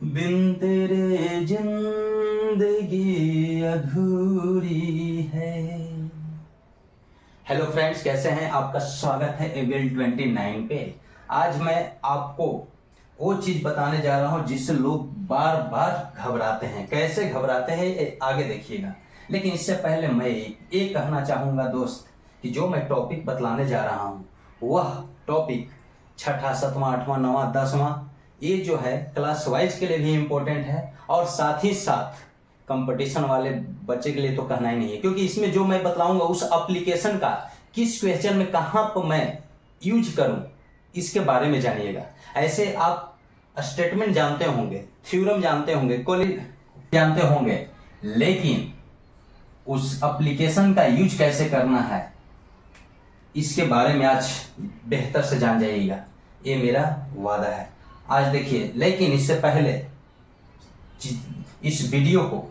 बिन तेरे जिंदगी अधूरी है। हेलो फ्रेंड्स, कैसे हैं? आपका स्वागत है एबीएल 29 पे। आज मैं आपको वो चीज बताने जा रहा हूं जिससे लोग बार बार घबराते हैं। कैसे घबराते हैं ये आगे देखिएगा, लेकिन इससे पहले मैं ये कहना चाहूंगा दोस्त कि जो मैं टॉपिक बतलाने जा रहा हूं वह टॉपिक छठा, सातवां, आठवां, नवां, 10वां, ये जो है क्लास वाइज के लिए भी इम्पोर्टेंट है और साथ ही साथ कंपटीशन वाले बच्चे के लिए तो कहना ही नहीं है, क्योंकि इसमें जो मैं बतलाऊंगा उस एप्लीकेशन का किस क्वेश्चन में कहां पर मैं यूज करूं इसके बारे में जानिएगा। ऐसे आप स्टेटमेंट जानते होंगे, थ्योरम जानते होंगे, जानते होंगे, लेकिन उस एप्लीकेशन का यूज कैसे करना है इसके बारे में आज बेहतर से जान जाइएगा, ये मेरा वादा है। आज देखिए, लेकिन इससे पहले इस वीडियो को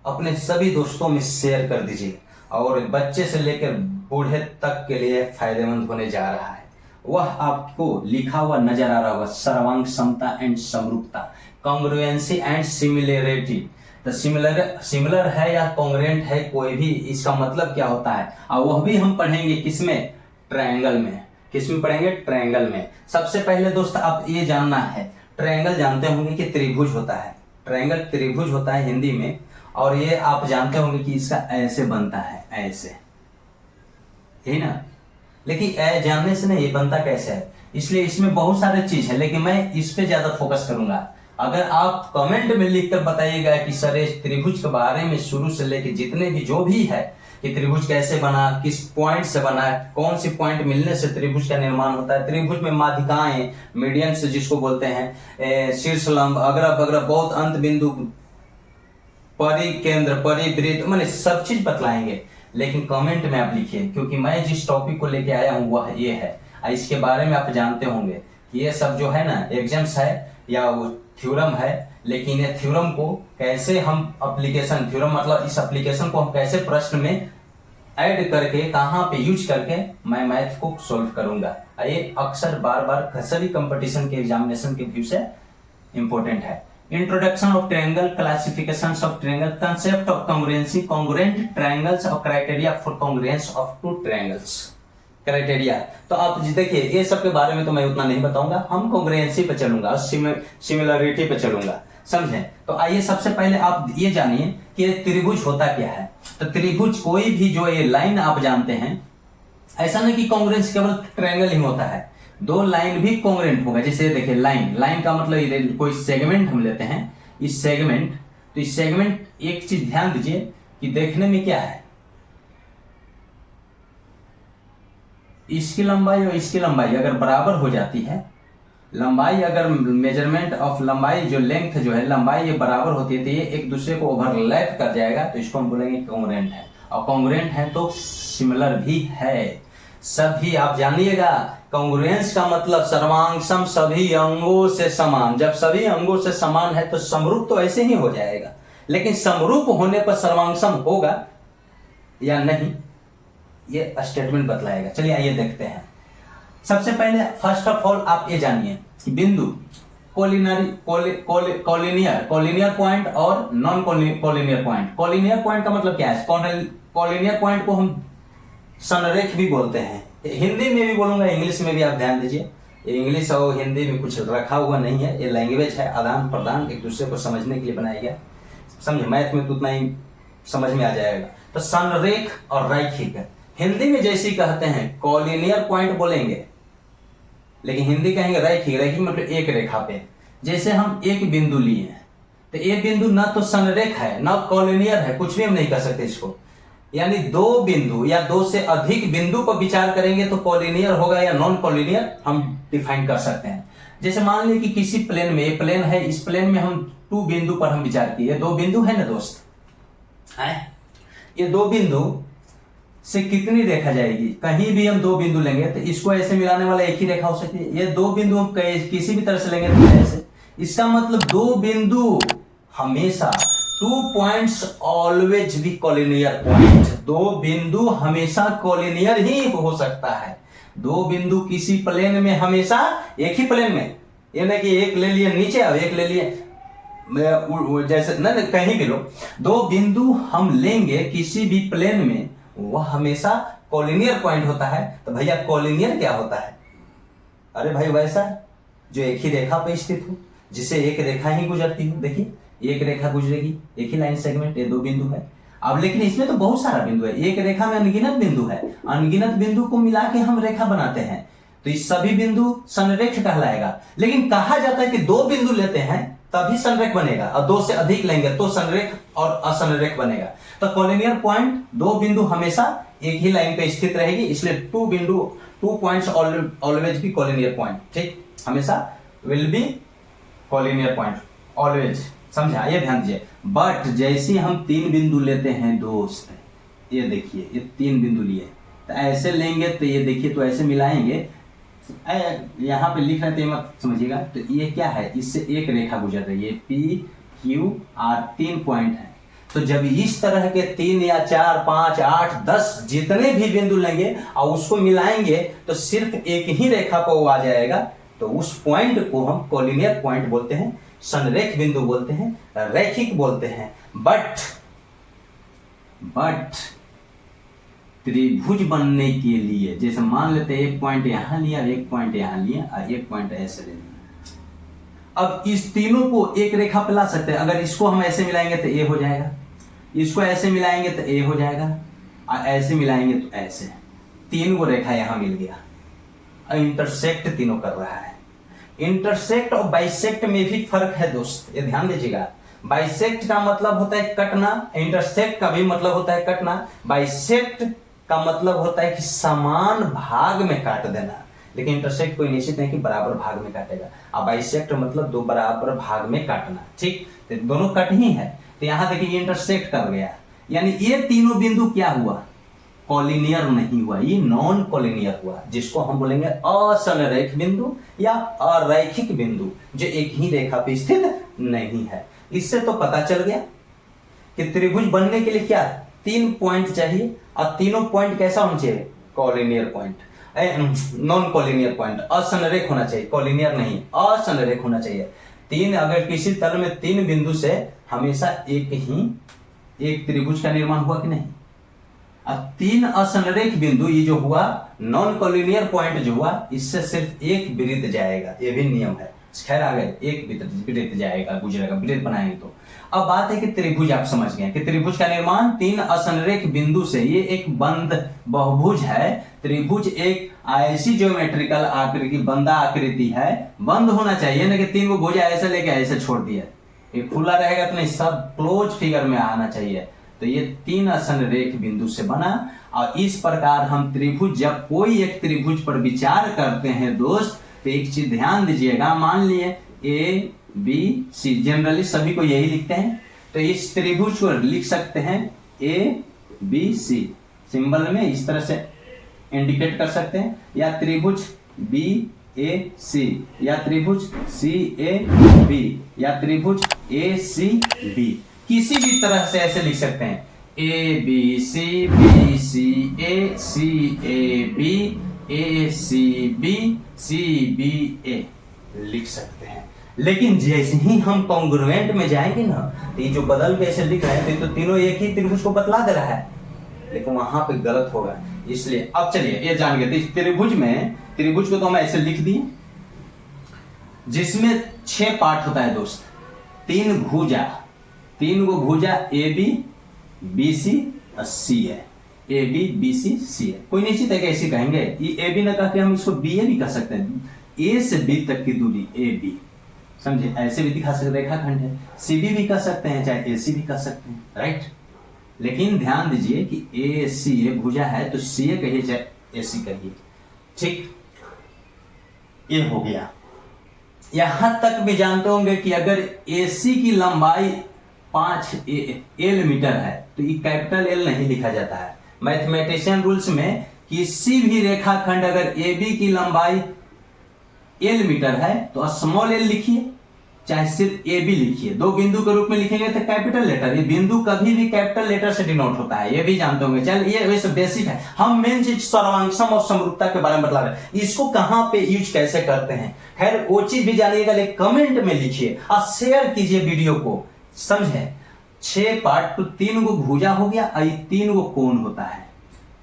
अपने सभी दोस्तों में शेयर कर दीजिए और बच्चे से लेकर बूढ़े तक के लिए फायदेमंद होने जा रहा है। वह आपको लिखा हुआ नजर आ रहा होगा, सर्वांग समता एंड समरूपता, कॉन्ग्रुएंसी एंड सिमिलरिटी। तो सिमिलर है या कॉन्ग्रुएंट है, कोई भी, इसका मतलब क्या होता है, और वह भी हम पढ़ेंगे किसमें? ट्रायंगल में। किसमें पढ़ेंगे? ट्रायंगल में। सबसे पहले दोस्त आप ये जानना है, ट्रायंगल जानते होंगे कि त्रिभुज होता है, ट्रायंगल त्रिभुज होता है हिंदी में, और ये आप जानते होंगे कि इसका ऐसे बनता है, ऐसे, यही ना। लेकिन जानने से नहीं, ये बनता कैसे है, इसलिए इसमें बहुत सारे चीज है, लेकिन मैं इस पे ज्यादा फोकस करूंगा। अगर आप कमेंट में लिखकर बताइएगा कि सर इस त्रिभुज के बारे में शुरू से लेकर जितने भी जो भी है कि त्रिभुज कैसे बना, किस पॉइंट से बना, कौन सी पॉइंट मिलने से त्रिभुज का निर्माण होता है, त्रिभुज में माध्यिकाएं, मीडियंस जिसको बोलते हैं, शीर्ष लंब, अग्र बग्र, बहुत अंत बिंदु, परिकेंद्र, परिवृत्त, मैंने सब चीज बतलाएंगे। लेकिन कमेंट में आप लिखिए, क्योंकि मैं जिस टॉपिक को लेके आया हूँ वह ये है। इसके बारे में आप जानते होंगे कि ये सब जो है ना एग्जाम्स है या वो थ्योरम है, लेकिन ये थ्योरम को कैसे हम एप्लीकेशन, थ्योरम मतलब इस एप्लीकेशन को हम कैसे प्रश्न में ऐड करके कहां पे यूज करके मैं मैथ को सॉल्व करूंगा। ये अक्सर बार बार सभी कंपटीशन के एग्जामिनेशन के व्यू से इंपॉर्टेंट है। Introduction of triangle, classification of triangle, concept of congruency, congruent triangles और criteria for congruence of two triangles. Criteria तो आप देखिए, ये सब के बारे में तो मैं उतना नहीं बताऊंगा, हम कॉन्ग्रुएंसी पे चलूंगा और सिमिलरिटी पे चलूंगा, समझे? तो आइए सबसे पहले आप ये जानिए कि त्रिभुज होता क्या है। तो त्रिभुज कोई भी जो ये लाइन आप जानते हैं, ऐसा नहीं कि कॉन्ग्रुएंस केवल ट्रायंगल ही होता है, दो लाइन भी कॉन्ग्रुएंट होगा। जैसे देखिए लाइन, लाइन का मतलब कोई सेगमेंट हम लेते हैं, इस सेगमेंट, तो इस सेगमेंट, एक चीज ध्यान दीजिए कि देखने में क्या है, इसकी लंबाई और इसकी लंबाई अगर बराबर हो जाती है, लंबाई अगर मेजरमेंट ऑफ लंबाई जो लेंथ जो है, लंबाई ये बराबर होती है, तो ये एक दूसरे को ओवरलैप कर जाएगा, तो इसको हम बोलेंगे कॉन्ग्रुएंट है। और कॉन्ग्रुएंट है तो सिमिलर भी है। सभी आप जानिएगा, कॉन्ग्रुएंस का मतलब सर्वांगसम, सभी अंगों से समान। जब सभी अंगों से समान है तो समरूप तो ऐसे ही हो जाएगा, लेकिन समरूप होने पर सर्वांगसम होगा या नहीं, ये स्टेटमेंट बतलाएगा। चलिए आइए देखते हैं। सबसे पहले फर्स्ट ऑफ ऑल आप ये जानिए कि बिंदु कोलिनियर पॉइंट और non collinear point. Collinear point का मतलब क्या है? कोलिनियर पॉइंट को हम संरेख भी बोलते हैं, हिंदी में भी बोलूंगा, इंग्लिश में भी आप ध्यान दीजिए। इंग्लिश और हिंदी में कुछ रखा हुआ नहीं है, ये लैंग्वेज है, आदान प्रदान, एक दूसरे को समझने के लिए बनाया गया, समझे? मैथ में तो उतना ही समझ में आ जाएगा। तो संरेख और रैखिक, हिंदी में जैसे ही कहते हैं कोलिनियर पॉइंट बोलेंगे, लेकिन हिंदी कहेंगे रैखिक। रैखिक मतलब एक रेखा पे, जैसे हम एक बिंदु लिए हैं, तो ये बिंदु ना तो संरेख है ना कोलिनियर है, कुछ भी हम नहीं कर सकते इसको। यानी दो बिंदु या दो से अधिक बिंदु पर विचार करेंगे तो कोलिनियर होगा या नॉन कोलिनियर हम डिफाइन कर सकते हैं। जैसे मान लीजिए कि किसी प्लेन में, ये प्लेन है, इस प्लेन में हम टू बिंदु पर हम विचार किए, दो बिंदु है ना दोस्त, है? ये दो बिंदु से कितनी रेखा जाएगी? कहीं भी हम दो बिंदु लेंगे तो इसको ऐसे मिलाने वाला एक ही रेखा हो सकती है। ये दो बिंदु हम किसी भी तरह से लेंगे तो ऐसे, इसका मतलब दो बिंदु हमेशा, 2 points always be collinear point, दो बिंदु हमेशा कोलिनियर ही हो सकता है। दो बिंदु किसी प्लेन में हमेशा, एक ही प्लेन में, ये नहीं कि एक ले लिए नीचे और एक ले लिए जैसे न कहीं भी लो, दो बिंदु हम लेंगे किसी भी प्लेन में, वह हमेशा कॉलिनियर पॉइंट होता है। तो भैया कॉलिनियर क्या होता है? अरे भाई वैसा जो एक ही रेखा पे स्थित हो, जिसे एक रेखा ही गुजरती हो। देखिए एक रेखा गुजरेगी, एक ही लाइन सेगमेंट, ये दो बिंदु है। अब लेकिन इसमें तो बहुत सारा बिंदु है, एक रेखा में अनगिनत बिंदु है, अनगिनत बिंदु को मिला के हम रेखा बनाते हैं, तो इस सभी बिंदु संरेख कहलाएगा। लेकिन कहा जाता है कि दो बिंदु लेते हैं तभी संरेख बनेगा, और दो से अधिक लेंगे तो संरेख और असंरेख बनेगा। तो कॉलिनियर पॉइंट, दो बिंदु हमेशा एक ही लाइन पे स्थित रहेगी, इसलिए two points always be collinear point. ठीक, हमेशा will be collinear point always, समझा? ये ध्यान दीजिए। बट जैसे हम तीन बिंदु लेते हैं दोस्त, ये देखिए ये तीन बिंदु लिए, तो ऐसे लेंगे तो ये देखिए, तो ऐसे मिलाएंगे, यहाँ पे लिख रहे थे मत समझिएगा। तो ये क्या है, इससे एक रेखा गुजर रही है, पी क्यू आर, तीन पॉइंट है। तो जब इस तरह के 3 या 4 5 8 10 जितने भी बिंदु लेंगे और उसको मिलाएंगे तो सिर्फ एक ही रेखा पर वो आ जाएगा, तो उस पॉइंट को हम कॉलिनियर पॉइंट बोलते हैं, संरेख बिंदु बोलते हैं, रैखिक बोलते हैं। बट त्रिभुज बनने के लिए, जैसे मान लेते हैं एक पॉइंट यहां लिया, एक पॉइंट यहां लिया और एक पॉइंट ऐसे ले लिया। अब इस तीनों को एक रेखा पे ला सकते हैं। अगर इसको हम ऐसे मिलाएंगे तो ए हो जाएगा, इसको ऐसे मिलाएंगे तो ए हो जाएगा, और ऐसे मिलाएंगे तो ऐसे, तीन को रेखा यहां मिल गया। इंटरसेक्ट तीनों कर रहा है। इंटरसेक्ट और बाइसेक्ट में भी फर्क है दोस्त, ये ध्यान दीजिएगा। बाइसेक्ट का मतलब होता है कटना, इंटरसेक्ट का भी मतलब होता है कटना। बाइसेक्ट का मतलब होता है कि समान भाग में काट देना, लेकिन इंटरसेक्ट कोई निश्चित नहीं कि बराबर भाग में काटेगा। अब बाइसेक्ट मतलब दो बराबर भाग में काटना। ठीक, तो दोनों कट ही है। तो यहां देखिए इंटरसेक्ट कर गया, यानी ये तीनों बिंदु क्या हुआ, कॉलिनियर नहीं हुआ, ये नॉन कॉलिनियर हुआ, जिसको हम बोलेंगे असंरेख बिंदु या अरैखिक बिंदु, जो एक ही रेखा पे स्थित नहीं है। इससे तो पता चल गया कि त्रिभुज बनने के लिए क्या, तीन पॉइंट चाहिए, और तीनों पॉइंट कैसा होना चाहिए, collinear point, non collinear point, असंरेख होना चाहिए, कॉलिनियर नहीं, असंरेख होना चाहिए। तीन, अगर किसी तल में तीन बिंदु से हमेशा एक त्रिभुज का निर्माण हुआ कि नहीं। अब तीन असंरेख बिंदु, ये जो हुआ नॉन कॉलिनियर पॉइंट जो हुआ, इससे सिर्फ एक वृत्त जाएगा, ये भी नियम है। खैर आ गए, एक वृत्त जाएगा, गुजरेगा, वृत्त बनाएंगे तो। अब बात है कि त्रिभुज, आप समझ गए कि त्रिभुज का निर्माण तीन असंरेख बिंदु से, ये एक बंद बहुभुज है। त्रिभुज एक ऐसी ज्योमेट्रिकल आकृति, बंदा आकृति है, बंद होना चाहिए ना कि तीन को भुजा ऐसे लेके ऐसे छोड़ दिया, ये खुला रहेगा तो नहीं, सब क्लोज फिगर में आना चाहिए। तो ये तीन असंरेख बिंदु से बना, और इस प्रकार हम त्रिभुज, जब कोई एक त्रिभुज पर विचार करते हैं दोस्त, तो एक चीज ध्यान दीजिएगा, मान लिए ए बी सी, जनरली सभी को यही लिखते हैं, तो इस त्रिभुज को लिख सकते हैं ए बी सी, सिंबल में इस तरह से इंडिकेट कर सकते हैं, या त्रिभुज बी ए सी, या त्रिभुज सी ए बी, या त्रिभुज ए सी बी, किसी भी तरह से ऐसे लिख सकते हैं, A B C A C A B, A C B A लिख सकते हैं। लेकिन जैसे ही हम कॉन्ग्रुएंट में जाएंगे ना, तो ये जो बदल के ऐसे लिख रहे हैं, तो तीनों एक ही त्रिभुज को बतला दे रहा है, लेकिन वहां पे गलत होगा। इसलिए अब चलिए ये जान गए, तो त्रिभुज में, त्रिभुज को तो हम ऐसे लिख दिए, जिसमें 6 पार्ट होता है दोस्त, तीन गो भुजा ए बी बी सी और सी है, ए बी बी सी सी है। कोई निश्चित है कि ऐसे कहेंगे, ये ए बी ना कह के हम इसको बी ए भी कह सकते हैं, ए से बी तक की दूरी ए बी, समझे, ऐसे भी दिखा सकते, रेखाखंड है। सी बी भी कह सकते हैं, चाहे ए सी भी कह सकते हैं, राइट। लेकिन ध्यान दीजिए कि ए सी, ये भुजा है तो सी ए कहिए चाहे ए सी कहिए, ठीक, ये हो गया। यहां तक भी जानते होंगे कि अगर ए सी की लंबाई 5 एल मीटर है, तो ये कैपिटल एल नहीं लिखा जाता है। मैथमेटिशियन रूल्स में किसी भी रेखाखंड अगर ए बी की लंबाई एल मीटर है तो स्मॉल एल लिखिए, चाहे सिर्फ ए बी लिखिए, दो बिंदु के रूप में लिखेंगे तो कैपिटल लेटर, ये बिंदु कभी भी कैपिटल लेटर से डिनोट होता है, ये भी जानते होंगे। चल ये वैसे बेसिक है, हम मेन चीज सर्वांगसम और समरूपता के बारे में बता रहे हैं, इसको कहां पे यूज कैसे करते हैं, खैर वो चीज भी जानिएगा, लेकिन कमेंट में लिखिए और शेयर कीजिए वीडियो को, समझे। 6 पार्ट तो 3 गो भुजा हो गया और 3 गो कोण होता है,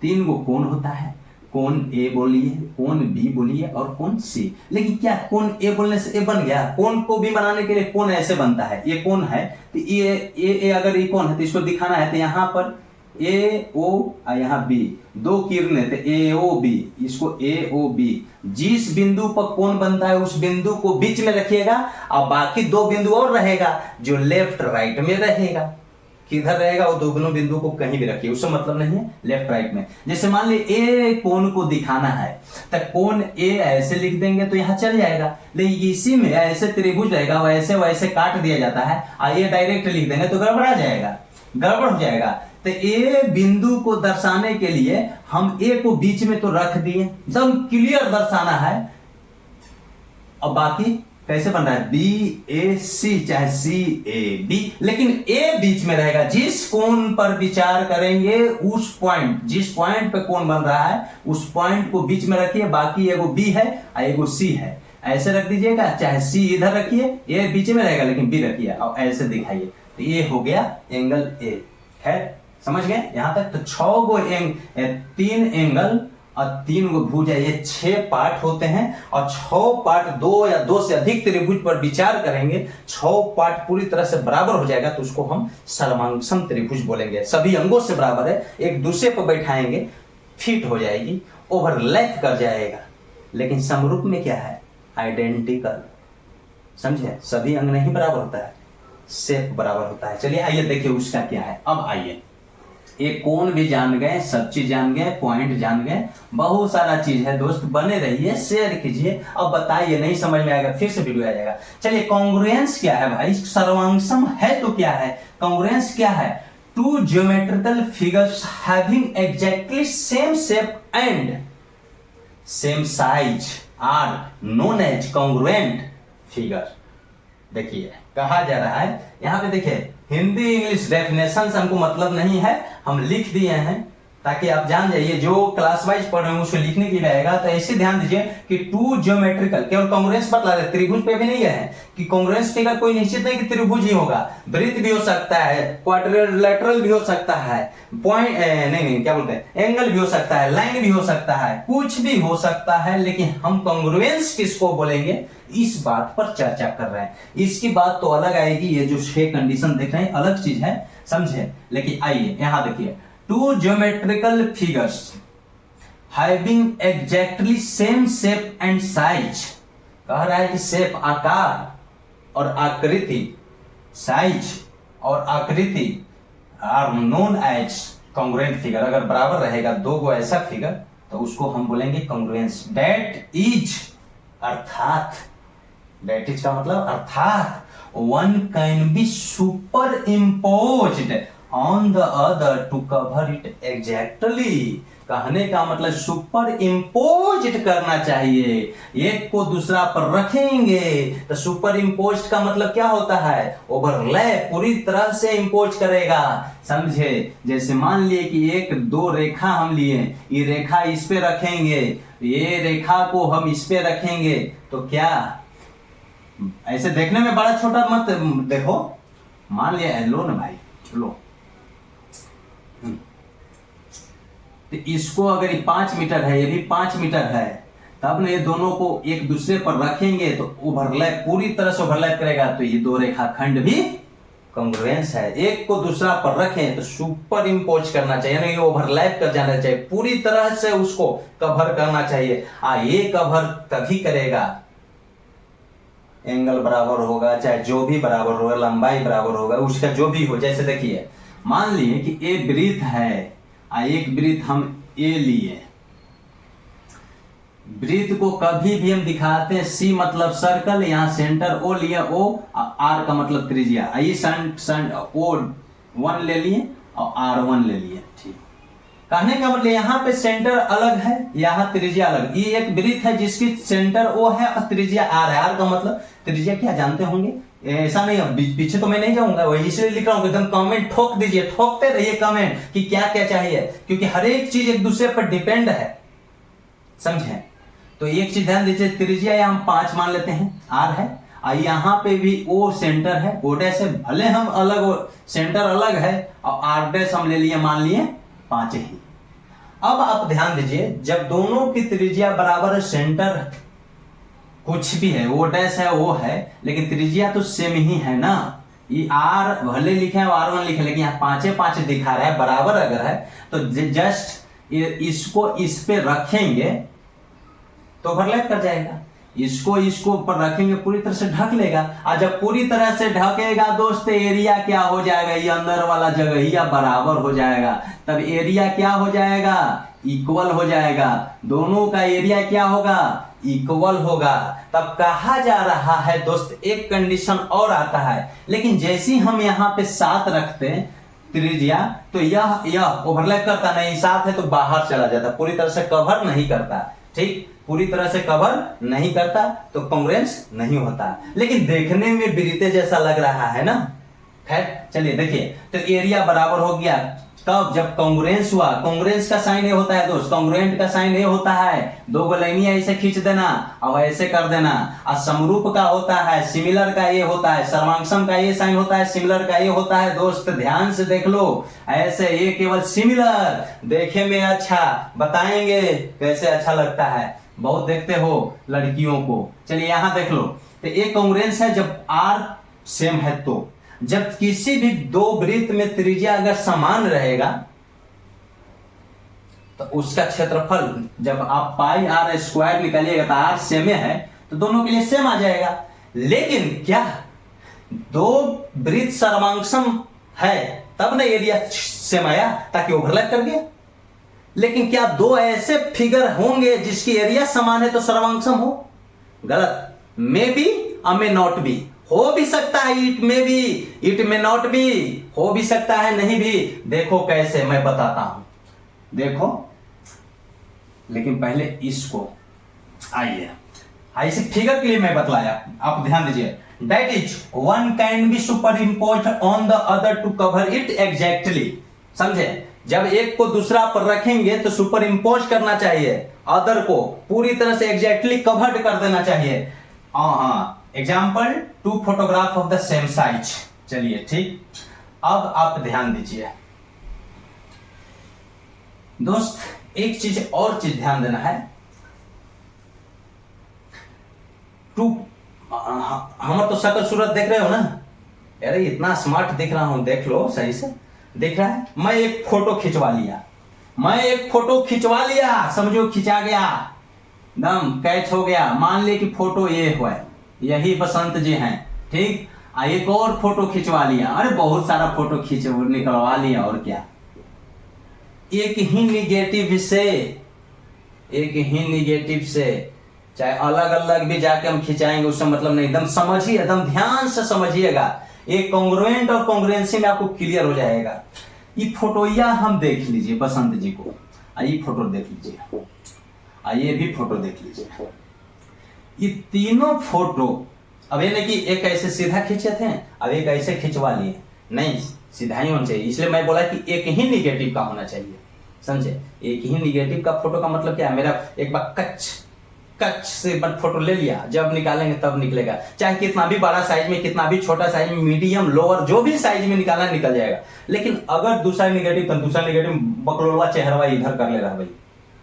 3 गो कोण होता है, कोण ए बोलिए, कोण बी बोलिए और कोण सी। लेकिन क्या कोण ए बोलने से ए बन गया? कोण को भी बनाने के लिए कोण ऐसे बनता है, ये कोण है तो ये अगर ये कोण है तो इसको दिखाना है तो यहाँ पर ए ओ और यहाँ बी, दो किरणें तो ए ओ बी, इसको ए ओ बी, जिस बिंदु पर कोण बनता है उस बिंदु को बीच में रखिएगा और बाकी 2 बिंदु और रहेगा जो लेफ्ट राइट में रहेगा। किधर रहेगा? वो दोनों बिंदु को कहीं भी रखिए, उससे मतलब नहीं है, लेफ्ट राइट में। जैसे मान ली ए कोण को दिखाना है तो कोण ए ऐसे लिख देंगे तो यहाँ चल जाएगा, लेकिन इसी में ऐसे त्रिभुज रहेगा, वैसे वैसे काट दिया जाता है और ये डायरेक्ट लिख देंगे तो गड़बड़ा जाएगा, गड़बड़ हो जाएगा। तो ए बिंदु को दर्शाने के लिए हम ए को बीच में तो रख दिए, एकदम क्लियर दर्शाना है। अब बाकी कैसे बन रहा है? बी ए सी चाहे सी ए बी, लेकिन ए बीच में रहेगा। जिस कोण पर विचार करेंगे उस पॉइंट, जिस पॉइंट पे कोण बन रहा है उस पॉइंट को बीच में रखिए, बाकी एगो बी है और एगो सी है, ऐसे रख दीजिएगा। चाहे सी इधर रखिए, ए बीच में रहेगा लेकिन बी रखिए और ऐसे दिखाइए, तो ये हो गया एंगल ए है। समझ गए यहां तक? तो 6 गो 3 एंगल और 3 गो भुजा, ये 6 पार्ट होते हैं और 6 पार्ट 2 या 2 से अधिक त्रिभुज पर विचार करेंगे, 6 पार्ट पूरी तरह से बराबर हो जाएगा तो उसको हम सर्वांगसम त्रिभुज बोलेंगे। सभी अंगों से बराबर है, एक दूसरे पर बैठाएंगे फिट हो जाएगी, ओवरलैप कर जाएगा। लेकिन समरूप में क्या है? आइडेंटिकल, समझे? सभी अंग नहीं बराबर होता है, शेप बराबर होता है। चलिए आइए देखिए उसका क्या है। अब आइए, एक कोण भी जान गए, सब चीज जान गए, पॉइंट जान गए, बहुत सारा चीज है दोस्त, बने रहिए, शेयर कीजिए। अब बताइए, नहीं समझ में आएगा फिर से वीडियो आ जाएगा। चलिए कॉन्ग्रुएंस क्या है भाई? सर्वांगसम है तो क्या है? कॉन्ग्रुएंस क्या है? 2 geometrical figures having exactly same shape and same size are known as congruent figure. देखिए कहा जा रहा है यहाँ पे, देखिए हिंदी इंग्लिश डेफिनेशन से हमको मतलब नहीं है, हम लिख दिए हैं ताकि आप जान जाइए, जो क्लास वाइज पढ़ रहे हैं उसको लिखने के लिए आएगा। तो ऐसे ध्यान दीजिए कि 2 ज्योमेट्रिकल, केवल कॉन्ग्रुएंस बतला रहे, त्रिभुज पे भी नहीं है कि कॉन्ग्रुएंस फिगर कोई निश्चित नहीं कि त्रिभुज ही होगा, वृत्त भी हो सकता है, क्वाड्रिलेटरल भी हो सकता है, पॉइंट नहीं क्या बोलते हैं, एंगल भी हो सकता है, लाइन भी हो सकता है, कुछ भी हो सकता है। लेकिन हम कॉन्ग्रुएंस किसको बोलेंगे इस बात पर चर्चा कर रहे हैं। इसकी बात तो अलग आएगी, ये जो 6 कंडीशन देख रहे हैं अलग चीज है, समझे। लेकिन आइए यहां देखिए, 2 geometrical figures having exactly same shape and size, कह रहा है कि शेप आकार और आकृति, साइज और आकृति are known as congruent figure. अगर बराबर रहेगा 2 गो ऐसा फिगर तो उसको हम बोलेंगे कॉन्ग्रुएंस। दैट इज, अर्थात, दैट इज का मतलब अर्थात, one can be superimposed on the other to cover it exactly। कहने का मतलब सुपर इम्पोज्ड करना चाहिए, एक को दूसरा पर रखेंगे तो सुपर इम्पोज्ड का मतलब क्या होता है? ओवरलैप, पूरी तरह से इम्पोज करेगा, समझे। जैसे मान लिए कि 1-2 रेखा हम लिए, ये रेखा इस पे रखेंगे, ये रेखा को हम इस पे रखेंगे तो क्या ऐसे देखने में बड़ा छोटा मत देखो, मान लिया लो ना भाई, लो तो इसको अगर ये 5 मीटर है, ये भी 5 मीटर है, तब ना ये दोनों को एक दूसरे पर रखेंगे तो ओवरलैप, पूरी तरह से ओवरलैप करेगा, तो ये 2 रेखाखंड भी कॉन्ग्रुएंस है। एक को दूसरा पर रखें तो सुपर इम्पोज करना चाहिए, यानी ओवरलैप कर जाना चाहिए, पूरी तरह से उसको कवर करना चाहिए। ये कवर तभी करेगा, एंगल बराबर होगा, चाहे जो भी बराबर होगा, लंबाई बराबर होगा, उसका जो भी हो। जैसे देखिए मान लिए कि ए वृत्त है, एक वृत्त हम ए लिए, वृत्त को कभी भी हम दिखाते हैं सी मतलब सर्कल, यहाँ सेंटर ओ लिए, ओ आर का मतलब त्रिज्या, ओ 1 ले लिए और R1 ले लिए, ठीक। कहने का मतलब यहाँ पे सेंटर अलग है, यहाँ त्रिज्या अलग। ये एक वृत्त है जिसकी सेंटर O है और त्रिज्या R है। R का मतलब त्रिज्या क्या जानते होंगे? ऐसा नहीं, अब पीछे तो मैं नहीं जाऊंगा, वही इसलिए लिख रहा हूं एकदम कमेंट ठोक दीजिए, ठोकते रहिए कमेंट कि क्या क्या चाहिए, क्योंकि हर एक चीज एक दूसरे पर डिपेंड है, समझे। तो एक चीज ध्यान दीजिए, त्रिज्या यहाँ हम 5 मान लेते हैं, आर है, और यहाँ पे भी ओ सेंटर है, ओ डैश है, भले हम अलग सेंटर अलग है, और आर डैश हम ले लिए, मान लिए 5 ही। अब आप ध्यान दीजिए, जब दोनों की त्रिज्या बराबर है, सेंटर कुछ भी है, ओ डैश है, वो है, लेकिन त्रिज्या तो सेम ही है ना, ये आर भले लिखे हैं R1 लिखे, लेकिन यहाँ 5 दिखा रहा है, बराबर अगर है तो जस्ट इसको इस पे रखेंगे तो ओवरलैप कर जाएगा, इसको ऊपर रखेंगे पूरी तरह से ढक लेगा, और जब पूरी तरह से ढकेगा दोस्त, एरिया क्या हो जाएगा, ये अंदर वाला जगह बराबर हो जाएगा, तब एरिया क्या हो जाएगा, इक्वल हो जाएगा, दोनों का एरिया क्या होगा, इक्वल होगा। तब कहा जा रहा है दोस्त, एक कंडीशन और आता है, लेकिन जैसे हम यहाँ पे 7 रखते हैं त्रिज्या, तो यह ओवरलैप करता नहीं, 7 है तो बाहर चला जाता, पूरी तरह से कवर नहीं करता, ठीक, पूरी तरह से कवर नहीं करता, तो कांग्रेंस नहीं होता, लेकिन देखने में वृत्त जैसा लग रहा है ना। खैर चलिए देखिए, तो एरिया बराबर हो गया, तब जब कांग्रेंस हुआ, कांग्रेंस का साइन ये होता है दोस्त, कांग्रुएंट का साइन ये होता है, 2 लाइनियां ऐसे खींच देना और ऐसे कर देना, और समरूप का होता है, सिमिलर का ये होता है, सर्वांगसम का ये साइन होता है, सिमिलर का ये होता है। दोस्त ध्यान से देख लो, ऐसे ये केवल सिमिलर देखे में अच्छा, बताएंगे कैसे अच्छा लगता है, बहुत देखते हो लड़कियों को। चलिए यहां देख लो, तो ये कांग्रुएंस है जब आर सेम है, तो जब किसी भी 2 वृत्त में त्रिज्या अगर समान रहेगा तो उसका क्षेत्रफल, जब आप पाई आर स्क्वायर निकालिएगा तो आर सेम है, तो दोनों के लिए सेम आ जाएगा। लेकिन क्या 2 वृत्त सर्वांगसम है तब ना एरिया सेम आया, ताकि ओवरलैप कर गया। लेकिन क्या 2 ऐसे फिगर होंगे जिसकी एरिया समान है तो सर्वांगसम हो? गलत, मे बी और मे नॉट बी, हो भी सकता है, इट में भी, इट में नॉट भी, हो भी सकता है, नहीं भी। देखो कैसे, मैं बताता हूं, देखो, लेकिन पहले इसको आइए, ऐसे फिगर के लिए मैं बतलाया, आप ध्यान दीजिए। That is one can be superimpose on the other to cover it exactly, समझे। जब एक को दूसरा पर रखेंगे तो सुपर इम्पोज करना चाहिए, अदर को पूरी तरह से एग्जैक्टली कवर्ड कर देना चाहिए। हाँ, example 2 photograph of the same size. चलिए ठीक, अब आप ध्यान दीजिए दोस्त, एक चीज और चीज ध्यान देना है, हमारा तो शकल सूरत देख रहे हो ना, अरे इतना स्मार्ट दिख रहा हूं, देख लो सही से, दिख रहा है। मैं एक फोटो खिंचवा लिया, समझो खिंचा गया, दम कैच हो गया, मान ले कि फोटो ये हुआ है, यही बसंत जी हैं, ठीक। एक और फोटो खिंचवा लिया, अरे बहुत सारा फोटो खींच निकलवा लिया, और क्या, एक ही निगेटिव से चाहे अलग अलग भी जाके हम खिंचाएंगे, उससे मतलब नहीं, एकदम समझिए, एकदम ध्यान से समझिएगा, एक कांग्रुएंट और कांग्रुएंसी में आपको क्लियर हो जाएगा। ये फोटोया हम देख लीजिए बसंत जी को, ये फोटो देख लीजिए, ये भी फोटो देख लीजिए, ये तीनों फोटो, अब ये नहीं कि एक ऐसे सीधा खींचे थे अब एक ऐसे खिंचवा लिए, नहीं, सीधा ही होना चाहिए। इसलिए मैं बोला कि एक ही निगेटिव का होना चाहिए, समझे। एक ही निगेटिव का फोटो का मतलब क्या है, मेरा एक बार कच से फोटो ले लिया, जब निकालेंगे तब निकलेगा, चाहे कितना भी बड़ा साइज में, कितना भी छोटा साइज में, मीडियम लोअर जो भी साइज में निकालना निकल जाएगा। लेकिन अगर दूसरा निगेटिव, तो दूसरा निगेटिव बकलोलवा चेहरा इधर कर ले रहा भाई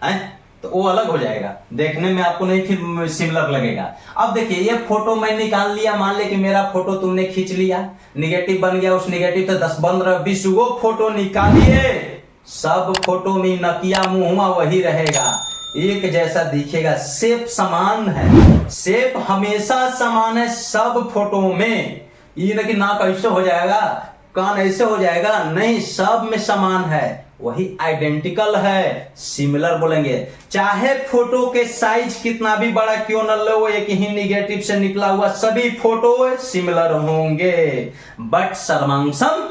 है, तो वो अलग हो जाएगा, देखने में आपको नहीं फिर सिमिलर लगेगा। अब देखिए, ये फोटो मैं निकाल लिया, मान ले कि मेरा फोटो तुमने खींच लिया, निगेटिव बन गया, उस निगेटिव तो 10 15 20 वो फोटो निकालिए, सब फोटो में नकिया मुंह वही रहेगा, एक जैसा दिखेगा, शेप समान है, शेप हमेशा समान है सब फोटो में। ये ना कि नाक ऐसे हो जाएगा, कान ऐसे हो जाएगा, नहीं, सब में समान है, वही आइडेंटिकल है, सिमिलर बोलेंगे। चाहे फोटो के साइज कितना भी बड़ा क्यों न लो, वो एक ही निगेटिव से निकला हुआ सभी फोटो सिमिलर होंगे, बट सर्वांगसम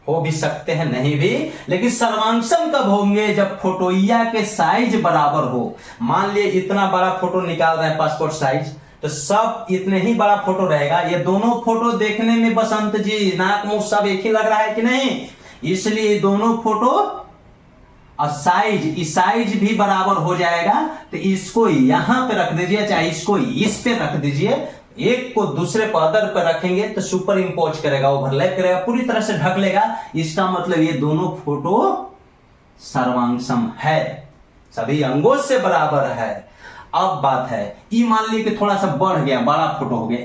हो भी सकते हैं, नहीं भी, लेकिन सर्वांगसम कब होंगे, जब फोटोइया के साइज बराबर हो। मान लिए इतना बड़ा फोटो निकाल रहे हैं पासपोर्ट साइज, तो सब इतने ही बड़ा फोटो रहेगा। ये दोनों फोटो देखने में बसंत जी नाक मुंह सब एक ही लग रहा है कि नहीं, इसलिए दोनों फोटो और साइज भी बराबर हो जाएगा। तो इसको यहां पे रख दीजिए, चाहे इसको इस पे रख दीजिए, एक को दूसरे पर अदर पर रखेंगे तो सुपर इंपोज करेगा, ओवरलैप करेगा, पूरी तरह से ढक लेगा। इसका मतलब ये दोनों फोटो सर्वांगसम है, सभी अंगों से बराबर है। अब बात है, ई मान ली कि थोड़ा सा बढ़ गया, बड़ा फोटो हो गया,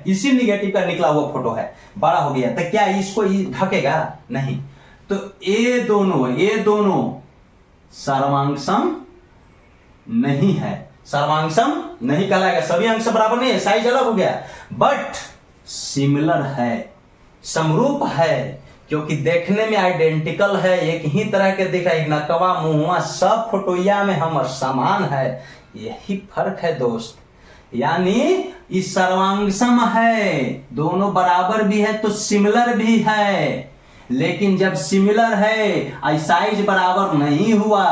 इसी निगेटिव का निकला हुआ फोटो है, बड़ा हो गया, तो क्या इसको ढकेगा? नहीं। तो ये दोनों सर्वांगसम नहीं है, सर्वांगसम नहीं कहलाएगा, सभी अंश बराबर नहीं है, साइज अलग हो गया, बट सिमिलर है, समरूप है, क्योंकि देखने में आइडेंटिकल है, एक ही तरह के दिख रहा है, नकवा मुंहवा सब फोटोया में हम समान है। यही फर्क है दोस्त, यानी इस सर्वांगसम है, दोनों बराबर भी है तो सिमिलर भी है, लेकिन जब सिमिलर है साइज बराबर नहीं हुआ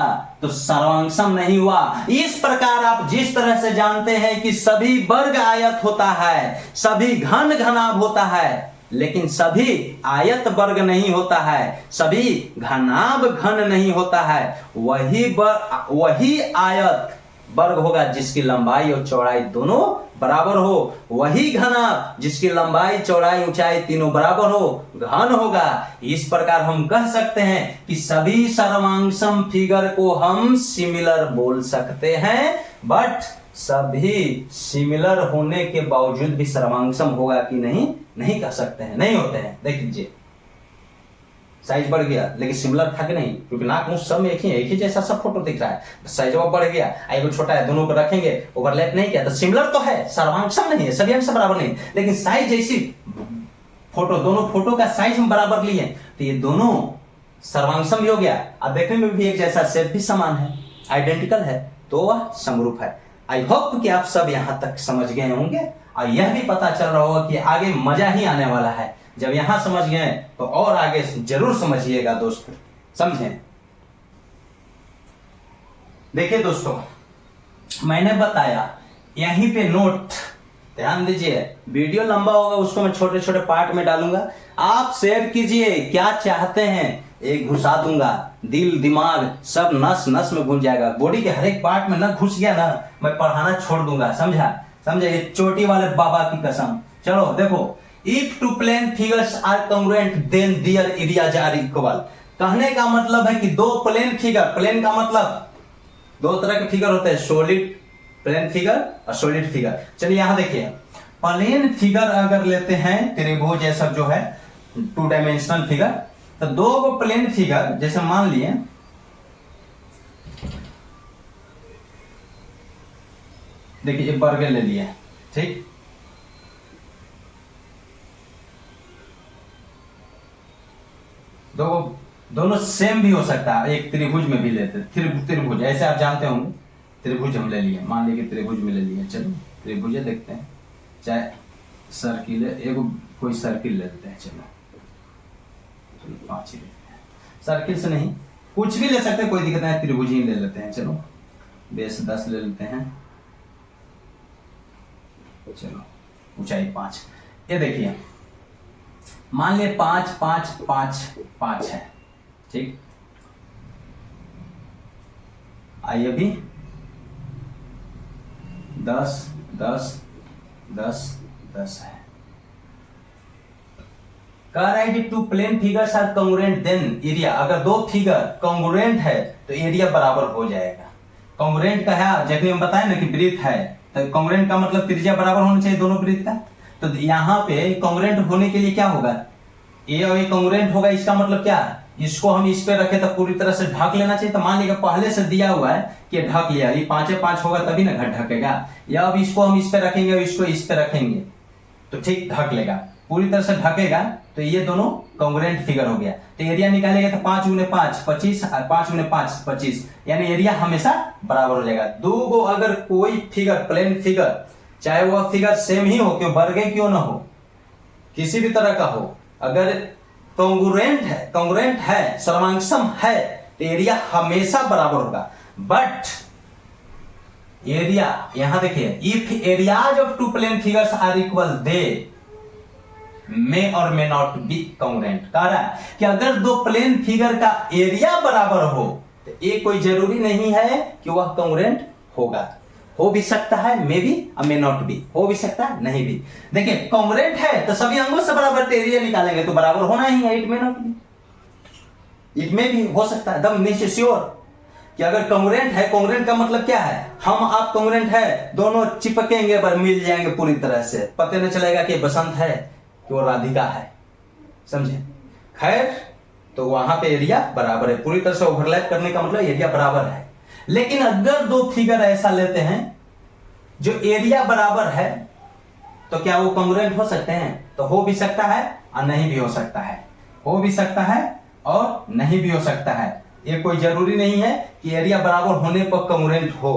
तो सर्वांगसम नहीं हुआ। इस प्रकार आप जिस तरह से जानते हैं कि सभी वर्ग आयत होता है, सभी घन घनाभ होता है, लेकिन सभी आयत वर्ग नहीं होता है, सभी घनाभ घन नहीं होता है, वही आयत वर्ग होगा जिसकी लंबाई और चौड़ाई दोनों बराबर हो, वही घनाभ जिसकी लंबाई चौड़ाई ऊंचाई तीनों बराबर हो, घन होगा। इस प्रकार हम कह सकते हैं कि सभी सर्वांगसम फिगर को हम सिमिलर बोल सकते हैं, बट सभी सिमिलर होने के बावजूद भी सर्वांगसम होगा कि नहीं कह सकते हैं, नहीं होते हैं। देख लीजिए, साइज बढ़ गया लेकिन सिमिलर था कि नहीं, क्योंकि नाक मुंह सब में एक ही जैसा सब फोटो दिख रहा है, साइज बढ़ गया, एगो छोटा है, दोनों को रखेंगे, ओवरलैप नहीं किया तो सिमिलर तो है, सर्वांगसम नहीं है, सभी अंश बराबर नहीं, लेकिन साइज जैसी फोटो, दोनों फोटो का साइज हम बराबर लिए तो ये दोनों सर्वांगसम भी हो गया। अब देखने में भी एक जैसा, शेप भी समान है, आइडेंटिकल है, तो वह समरूप है। आई होप कि आप सब यहां तक समझ गए होंगे और यह भी पता चल रहा होगा कि आगे मजा ही आने वाला है। जब यहां समझ गए तो और आगे जरूर समझिएगा दोस्तों, समझें। देखिए दोस्तों, मैंने बताया यहीं पे नोट ध्यान दीजिए, वीडियो लंबा होगा उसको मैं छोटे छोटे पार्ट में डालूंगा, आप शेयर कीजिए, क्या चाहते हैं एक घुसा दूंगा, दिल दिमाग सब नस नस में घुस जाएगा, बॉडी के हर एक पार्ट में ना घुस गया ना, मैं पढ़ाना छोड़ दूंगा, समझा? ये चोटी वाले बाबा की कसम। चलो देखो, if two plane figures are congruent then their areas are equal. कहने का मतलब है कि दो प्लेन फिगर, प्लेन का मतलब दो तरह के फिगर होते हैं, सॉलिड प्लेन फिगर और सॉलिड फिगर। चलिए यहां देखिए, प्लेन फिगर अगर लेते हैं, त्रिभुज ये सब जो है 2 डायमेंशनल फिगर, तो दो को प्लेन फिगर जैसे मान लिए, देखिए ये बर्गर ले लिए, ठीक, दोनों सेम भी हो सकता है, एक त्रिभुज में भी लेते, त्रिभुज ऐसे आप जानते होंगे, त्रिभुज हम ले लिए, मान लीजिए त्रिभुज में ले लिए, चलो त्रिभुज देखते हैं, चाहे सर्किल है, एक कोई सर्किल ले लेते हैं, चलो 5 ही लेते हैं, सर्किल से नहीं कुछ भी ले सकते हैं, कोई दिक्कत नहीं, त्रिभुज ही ले लेते हैं, चलो बेस 10 ले लेते हैं, चलो ऊंचाई 5। ये देखिए, मान लिया 5 5 5 5 है, ठीक, आइए भी 10 10 10 10 है। कह रहा है कि 2 plane figures are congruent then area, अगर दो फिगर कॉन्ग्रुएंट है तो एरिया बराबर हो जाएगा। कॉन्ग्रुएंट का है, जैसे हम बताए ना कि वृत्त है, तो कॉन्ग्रुएंट का मतलब त्रिज्या बराबर होना चाहिए दोनों वृत्त का, तो यहाँ पे कॉन्ग्रुएंट होने के लिए क्या होगा, ये और ये कॉन्ग्रुएंट होगा, इसका मतलब क्या, इसको हम इस पे रखे तो पूरी तरह से ढक लेना चाहिए। तो मान लीजिए पहले से दिया हुआ है कि ढक लिया, ये 5 5 होगा तभी ना घर ढकेगा, या अब इसको हम इस पे रखेंगे और इसको इस पे रखेंगे तो ठीक ढक लेगा, पूरी तरह से ढकेगा, तो ये दोनों कॉन्ग्रुएंट फिगर हो गया। तो एरिया निकालेगा तो 5 × 5 25, 5 × 5 25, यानी एरिया हमेशा बराबर हो जाएगा। दो गो अगर कोई फिगर प्लेन फिगर, चाहे वह फिगर सेम ही हो, क्यों वर्गे क्यों ना हो, किसी भी तरह का हो, अगर कॉन्ग्रुएंट है सर्वांगसम है तो एरिया हमेशा बराबर होगा। बट एरिया, यहां देखिए, if areas of two plane figures are equal they may और मे नॉट बी कॉन्ग्रुएंट। कह रहा है कि अगर दो प्लेन फिगर का एरिया बराबर हो तो ये कोई जरूरी नहीं है कि वह कॉन्ग्रुएंट होगा। हो भी सकता है मे बी और मे नॉट बी, हो भी सकता है नहीं भी। देखिए कॉन्ग्रुएंट है तो सभी अंगों से बराबर एरिया निकालेंगे तो बराबर होना ही है, it may not be, it में भी हो सकता है, एकदम निश्चित श्योर कि अगर कॉन्ग्रुएंट है, कॉन्ग्रुएंट का मतलब क्या है, हम आप कॉन्ग्रुएंट है, दोनों चिपकेंगे पर मिल जाएंगे पूरी तरह से, पता नहीं चलेगा कि बसंत है कि वो राधिका है, समझे। खैर तो वहां पे एरिया बराबर है, पूरी तरह से ओवरलैप करने का मतलब एरिया बराबर है। लेकिन अगर दो फिगर ऐसा लेते हैं जो एरिया बराबर है तो क्या वो कॉन्ग्रुएंट हो सकते हैं? तो हो भी सकता है और नहीं भी हो सकता है, हो भी सकता है और नहीं भी हो सकता है। ये कोई जरूरी नहीं है कि एरिया बराबर होने पर कॉन्ग्रुएंट हो।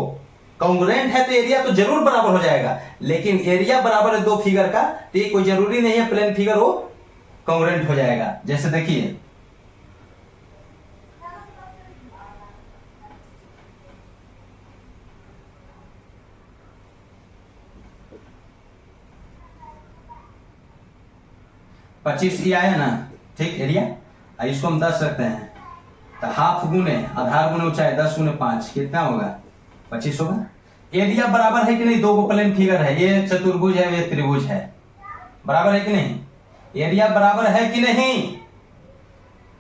कॉन्ग्रुएंट है तो एरिया तो जरूर बराबर हो जाएगा, लेकिन एरिया बराबर है दो फिगर का तो ये कोई जरूरी नहीं है प्लेन फिगर हो कॉन्ग्रुएंट हो जाएगा। जैसे देखिए पच्चीस ये आया ना, ठीक, एरिया, इसको हम 10 रखते हैं तो हाफ गुने आधार गुने ऊंचाई 10 गुने 5 कितना होगा? 25 होगा। एरिया बराबर है कि नहीं? दो प्लेन फिगर है, ये चतुर्भुज है, ये त्रिभुज है, बराबर है कि नहीं? एरिया बराबर है कि नहीं?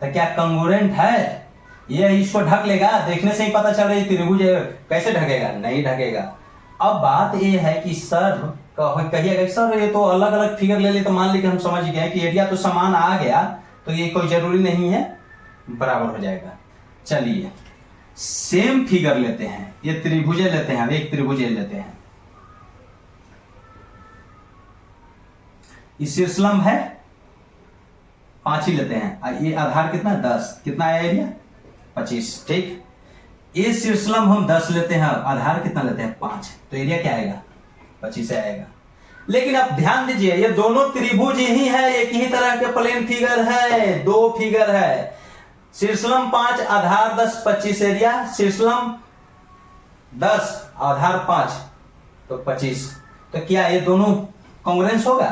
तो क्या कॉन्ग्रुएंट है? ये इसको ढक लेगा? देखने से ही पता चल रहा है त्रिभुज है, कैसे ढकेगा? नहीं ढकेगा। अब बात ये है कि सर कहिएगा सर ये तो अलग अलग फिगर ले ले तो मान ली कि हम समझ गए कि एरिया तो समान आ गया तो ये कोई जरूरी नहीं है बराबर हो जाएगा। चलिए सेम फिगर लेते हैं, ये त्रिभुजे लेते हैं, एक त्रिभुजे लेते हैं, ये शीर्षलंब है 5 ही लेते हैं, ये आधार कितना 10, कितना आया एरिया 25, ठीक। ये शीर्षलंब हम 10 लेते हैं, आधार कितना लेते हैं 5, तो एरिया क्या आएगा 25 आएगा। लेकिन अब ध्यान दीजिए ये दोनों त्रिभुज ही है, एक ही तरह के प्लेन फिगर है, दो फिगर है, शीर्षलंब 5 आधार 10 25 एरिया, शीर्षलंब 10 आधार 5 तो 25। तो क्या ये दोनों कॉन्ग्रुएंस होगा?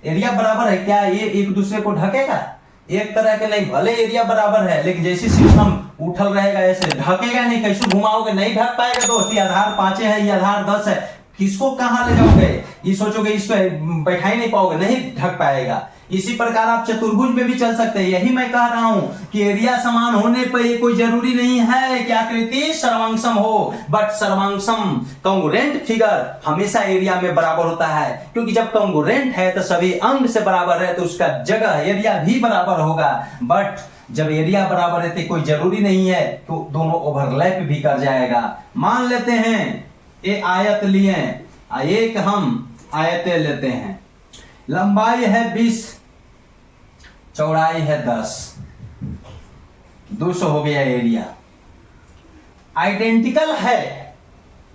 एरिया बराबर है, क्या ये एक दूसरे को ढकेगा? एक तरह के नहीं, भले एरिया बराबर है लेकिन जैसे शीर्षलंब उठल रहेगा ऐसे ढकेगा नहीं, कैसे घुमाओगे नहीं ढक पाएगा। दोस्त ये आधार 5 है, ये आधार 10 है, किसको कहां ले जाओगे? ये सोचोगे इसको बैठा ही नहीं पाओगे, नहीं ढक पाएगा। इसी प्रकार आप चतुर्भुज में भी चल सकते हैं। यही मैं कह रहा हूं कि एरिया समान होने पर ये कोई जरूरी नहीं है कि आकृति सर्वांगसम हो, बट सर्वांगसम कॉन्ग्रुएंट फिगर हमेशा एरिया में बराबर होता है, क्योंकि जब कॉन्ग्रुएंट है तो सभी अंग से बराबर है तो उसका जगह एरिया भी बराबर होगा। बट जब एरिया बराबर है तो कोई जरूरी नहीं है तो दोनों ओवरलैप भी कर जाएगा। मान लेते हैं ये आयत लिए, एक हम आयतें लेते हैं, लंबाई है 20, चौड़ाई है 10, 200 हो गया एरिया। आइडेंटिकल है,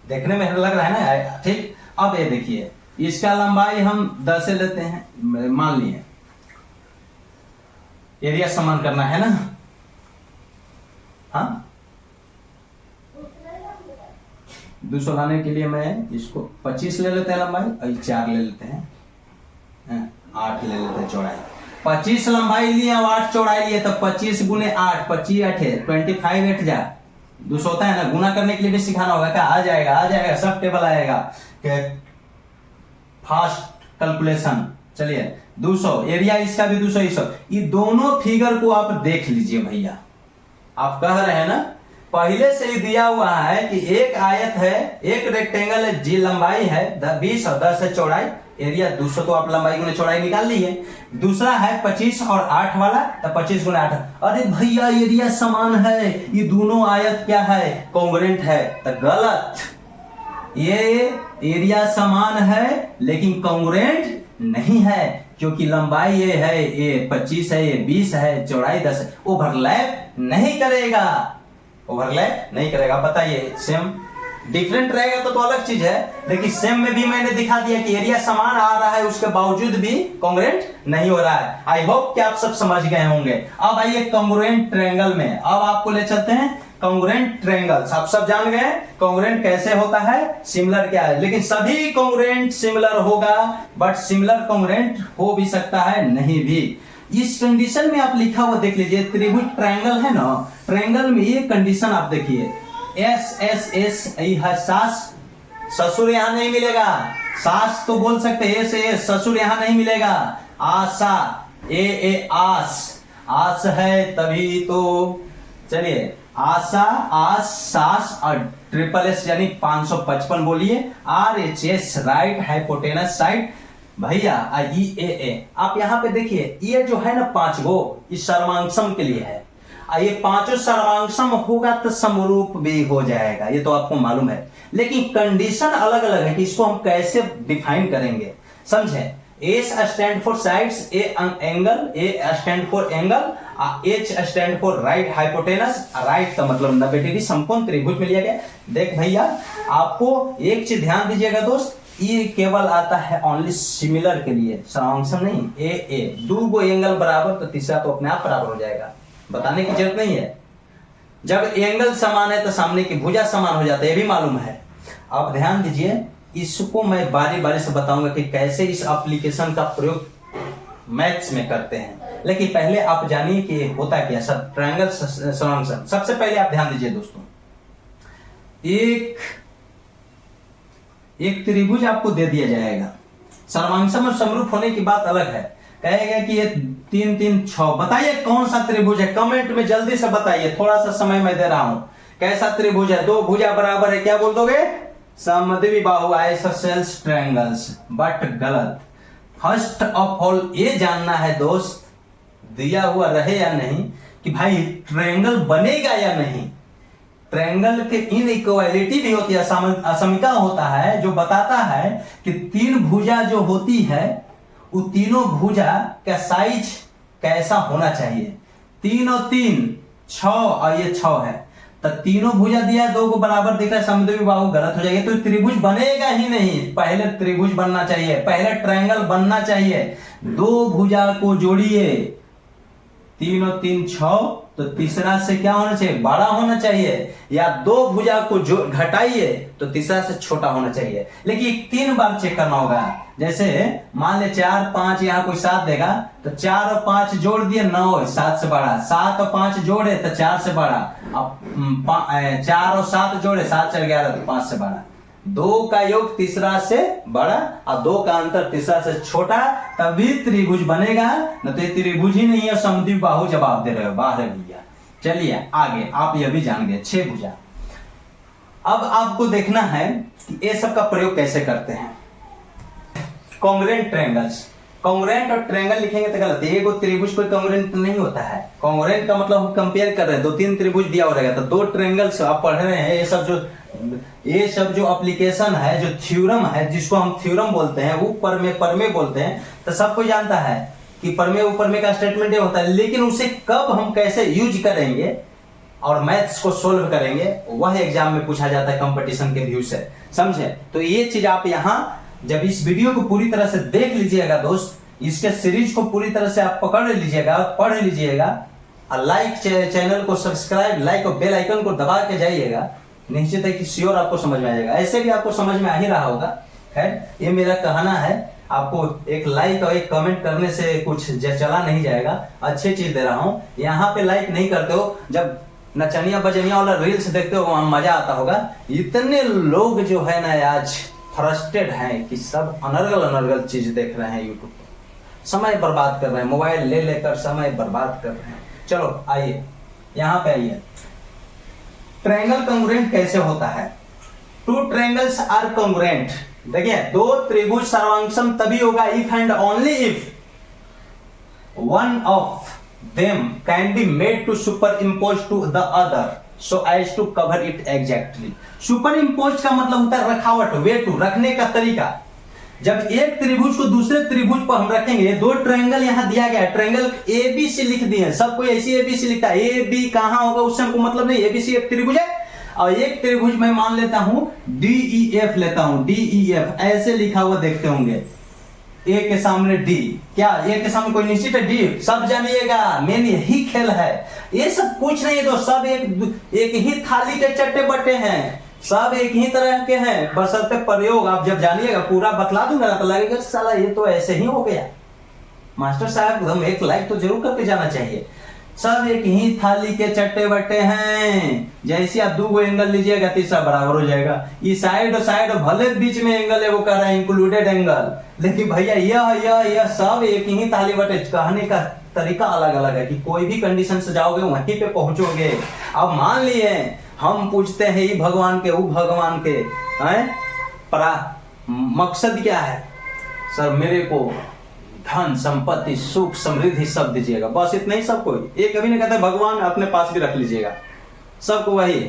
देखने में लग रहा है ना, ठीक। अब ये देखिए इसका लंबाई हम 10 से लेते हैं, मान लिए एरिया समान करना है ना, हाँ 200 लाने के लिए मैं इसको 25 ले लेते हैं लंबाई और 4 ले लेते हैं, 8 ले लेते हैं चौड़ाई। 25 लंबाई लिए और 8 चौड़ाई लिए तो 25 गुने 8, 25 8 है 25 8 जा 200 होता है ना। गुना करने के लिए भी सिखाना होगा क्या? आ जाएगा सब टेबल आएगा, फास्ट कैलकुलेशन। चलिए 200 एरिया, इसका भी 200 ये दोनों फिगर को आप देख लीजिए भैया। आप कह रहे हैं ना पहले से ही दिया हुआ है कि एक आयत है, एक रेक्टेंगल है, जी लंबाई है 20 और 10 है चौड़ाई, एरिया 200 तो आप लंबाई गुने चौड़ाई निकाल ली है। दूसरा है 25 और 8 वाला तो 25 गुने 8। अरे भैया एरिया समान है, ये दोनों आयत क्या है कॉन्ग्रुएंट है, तो गलत। ये एरिया समान है लेकिन कॉन्ग्रुएंट नहीं है, क्योंकि लंबाई ये है, ये 25 है, ये 20 है, चौड़ाई 10 है, ओवरलैप नहीं करेगा, ओवरलैप नहीं करेगा। बताइए सेम डिफरेंट रहेगा तो अलग चीज है, लेकिन सेम में भी मैंने दिखा दिया कि एरिया समान आ रहा है उसके बावजूद भी कॉन्ग्रुएंट नहीं हो रहा है। आई होप कि आप सब समझ गए होंगे। अब आइए कॉन्ग्रुएंट ट्रायंगल में, अब आपको ले चलते हैं कॉन्ग्रुएंट ट्रायंगल्स आप सब जान गए कॉन्ग्रुएंट कैसे होता है, सिमिलर क्या है। लेकिन सभी कॉन्ग्रुएंट सिमिलर होगा, बट सिमिलर कॉन्ग्रुएंट हो भी सकता है, नहीं भी। इस कंडीशन में आप लिखा हुआ देख लीजिए, त्रिभुज ट्रायंगल है ना, ट्रायंगल में ये कंडीशन आप देखिए, एस एस एस है सास, ससुर यहां नहीं मिलेगा, सास तो बोल सकते हैं एस एस, ससुर यहां नहीं मिलेगा। आशा ए ए आस, आस है तभी तो, चलिए आशा आस सास और ट्रिपल एस यानी 555 बोलिए, R H S right hypotenuse side भैया, ई ए ए। आप यहाँ पे देखिए ये जो है ना 5 गो इस सर्वांगसम के लिए है, ये पांचों सर्वांगसम होगा तो समरूप भी हो जाएगा, ये तो आपको मालूम है। लेकिन कंडीशन अलग अलग है कि इसको हम कैसे डिफाइन करेंगे, समझे। S stand for sides, A angle, A stand for angle, H stand for right hypotenuse, right का मतलब 90 डिग्री समकोण त्रिभुज में लिया गया। देख भैया आपको एक चीज ध्यान दीजिएगा दोस्त, ये केवल आता है ओनली सिमिलर के लिए, सर्वांगसम नहीं। ए ए दो गो एंगल बराबर तो तीसरा तो अपने आप बराबर हो जाएगा, बताने की जरूरत नहीं है। जब एंगल समान है तो सामने की भुजा समान हो जाता है, ये भी मालूम है। आप ध्यान दीजिए, इसको मैं बारी बारी से बताऊंगा कि कैसे इस एप्लीकेशन का प्रयोग मैथ्स में करते हैं। लेकिन पहले आप जानिए कि होता क्या सब ट्रायंगल सर्वांगसम। सबसे पहले आप ध्यान दीजिए दोस्तों, एक त्रिभुज आपको दे दिया जाएगा, सर्वांगसम और समरूप होने की बात अलग है। कहेगा कि ये 3 3 6, बताइए कौन सा त्रिभुज है, कमेंट में जल्दी से बताइए, थोड़ा सा समय मैं दे रहा हूं। कैसा त्रिभुज है, दो भुजा बराबर है, क्या बोल दोगे, समद्विबाहु आइसोसेल्स ट्रायंगल्स, बट गलत। फर्स्ट ऑफ ऑल ये जानना है दोस्त, दिया हुआ रहे या नहीं, कि भाई ट्रायंगल बनेगा या नहीं। ट्रायंगल के इनइक्वालिटी भी होती है, असमिता होता है, जो बताता है कि 3 भुजा जो होती है वो तीनों भुजा का साइज कैसा होना चाहिए। 3 और 3 6 और ये 6 है, तो तीनों भुजा दिया, 2 को बराबर दिख रहा है, समद्विबाहु गलत हो जाएगा, तो त्रिभुज बनेगा ही नहीं। पहले त्रिभुज बनना चाहिए, पहले ट्रायंगल बनना चाहिए। 2 भुजा को जोड़िए, 3 और 3 6, तो तीसरा से क्या होना चाहिए, बड़ा होना चाहिए, या 2 भुजा को जो घटाइए तो तीसरा से छोटा होना चाहिए। लेकिन 3 बार चेक करना होगा। जैसे मान ले 4 5 यहाँ कोई 7 देगा, तो 4 और 5 जोड़ दिए 9, 7 से बड़ा, 7 और 5 जोड़े तो 4 से बड़ा, अब 4 और 7 जोड़े 7 4 11 तो 5 से बड़ा, 2 का योग तीसरा से बड़ा और 2 का अंतर तीसरा से छोटा, तभी त्रिभुज बनेगा, न तो ये त्रिभुज ही नहीं है, समद्विबाहु जवाब दे रहे हो, बाहर भैया। चलिए आगे, आप यह भी जान गए 6 भुजा। अब आपको देखना है कि ये सब का प्रयोग कैसे करते हैं। कॉन्ग्रुएंट ट्रायंगल्स, कॉन्ग्रुएंट और ट्रायंगल लिखेंगे तो गलत, एक त्रिभुज कोई कॉन्ग्रुएंट नहीं होता है। कॉन्ग्रुएंट का मतलब हम कंपेयर कर रहे हैं, 2-3 त्रिभुज दिया हो रहेगा तो 2 ट्रायंगल्स आप पढ़ रहे हैं। ये सब जो एप्लीकेशन है, जो थ्योरम है, जिसको हम थ्योरम बोलते हैं, वो परमे बोलते हैं, तो सबको जानता है कि परमे का स्टेटमेंट ये होता है। लेकिन उसे कब हम कैसे यूज करेंगे और मैथ्स को सोल्व करेंगे, वह एग्जाम में पूछा जाता है कंपटीशन के व्यू से, समझे। तो ये चीज आप यहाँ जब इस वीडियो को पूरी तरह से देख लीजिएगा दोस्त, इसके सीरीज को पूरी तरह से आप पकड़ लीजिएगा, पढ़ लीजिएगा, और लाइक चैनल को सब्सक्राइब, लाइक और बेल आइकन को दबा के जाइएगा, निश्चित है कि श्योर आपको समझ में आ जाएगा। ऐसे भी आपको समझ में आ ही रहा होगा। खैर ये मेरा कहना है, आपको एक लाइक और एक कमेंट करने से कुछ चला नहीं जाएगा, अच्छी चीज दे रहा हूँ। यहाँ पे लाइक नहीं करते हो, जब नचनिया बजनिया वाला रील्स देखते हो वहां मजा आता होगा। इतने लोग जो है ना आज फ्रस्ट्रेटेड हैं कि सब अनर्गल चीज देख रहे हैं यूट्यूब पर, समय बर्बाद कर रहे हैं, मोबाइल ले लेकर समय बर्बाद कर रहे हैं। चलो आइए यहाँ पे आइए, ट्रायंगल कॉन्ग्रुएंट कैसे होता है। 2 ट्रायंगल्स आर कॉन्ग्रुएंट, देखिए 2 त्रिभुज सर्वांगसम तभी होगा if and only if one of them can be made to superimpose to the other so as to cover it exactly। superimpose का मतलब होता है रखावट, वे टू, रखने का तरीका। जब एक त्रिभुज को दूसरे त्रिभुज पर हम रखेंगे, 2 ट्रायंगल यहाँ दिया गया है, ट्रायंगल ABC लिख दिए हैं, सब कोई ऐसी ABC लिखता है, AB कहाँ होगा उससे हमको मतलब नहीं, ABC एक त्रिभुज है, और एक त्रिभुज मैं मान लेता हूं DEF लेता हूं, DEF ऐसे लिखा हुआ देखते होंगे, ए के सामने डी, क्या ए के सामने कोई निश्चित है डी? सब जानिएगा मेन यही खेल है, ये सब कुछ नहीं दोस्त, सब एक ही थाली के चट्टे बट्टे हैं, सब एक ही तरह के हैं, बशर्ते प्रयोग आप जब जानिएगा पूरा बतला दूंगा ना तो लगेगा साला ये तो ऐसे ही हो गया। मास्टर साहब हम एक लाइक तो जरूर करके जाना चाहिए। सब एक ही थाली के चट्टे बट्टे हैं, जैसे आप 2 एंगल लीजिएगा तीसरा बराबर हो जाएगा। ये साइड और साइड भले बीच में एंगल है वो कह रहा है इंक्लूडेड एंगल, लेकिन भैया यह सब एक ही थाली बट्टे। कहने का तरीका अलग अलग है कि कोई भी कंडीशन से जाओगे वहीं पे पहुंचोगे। अब मान लिए हम पूछते हैं ये भगवान के वो भगवान के हैं, मकसद क्या है? सर मेरे को धन संपत्ति सुख समृद्धि सब दीजिएगा, बस इतना ही सबको। ये कभी नहीं कहता भगवान अपने पास भी रख लीजिएगा, सबको वही।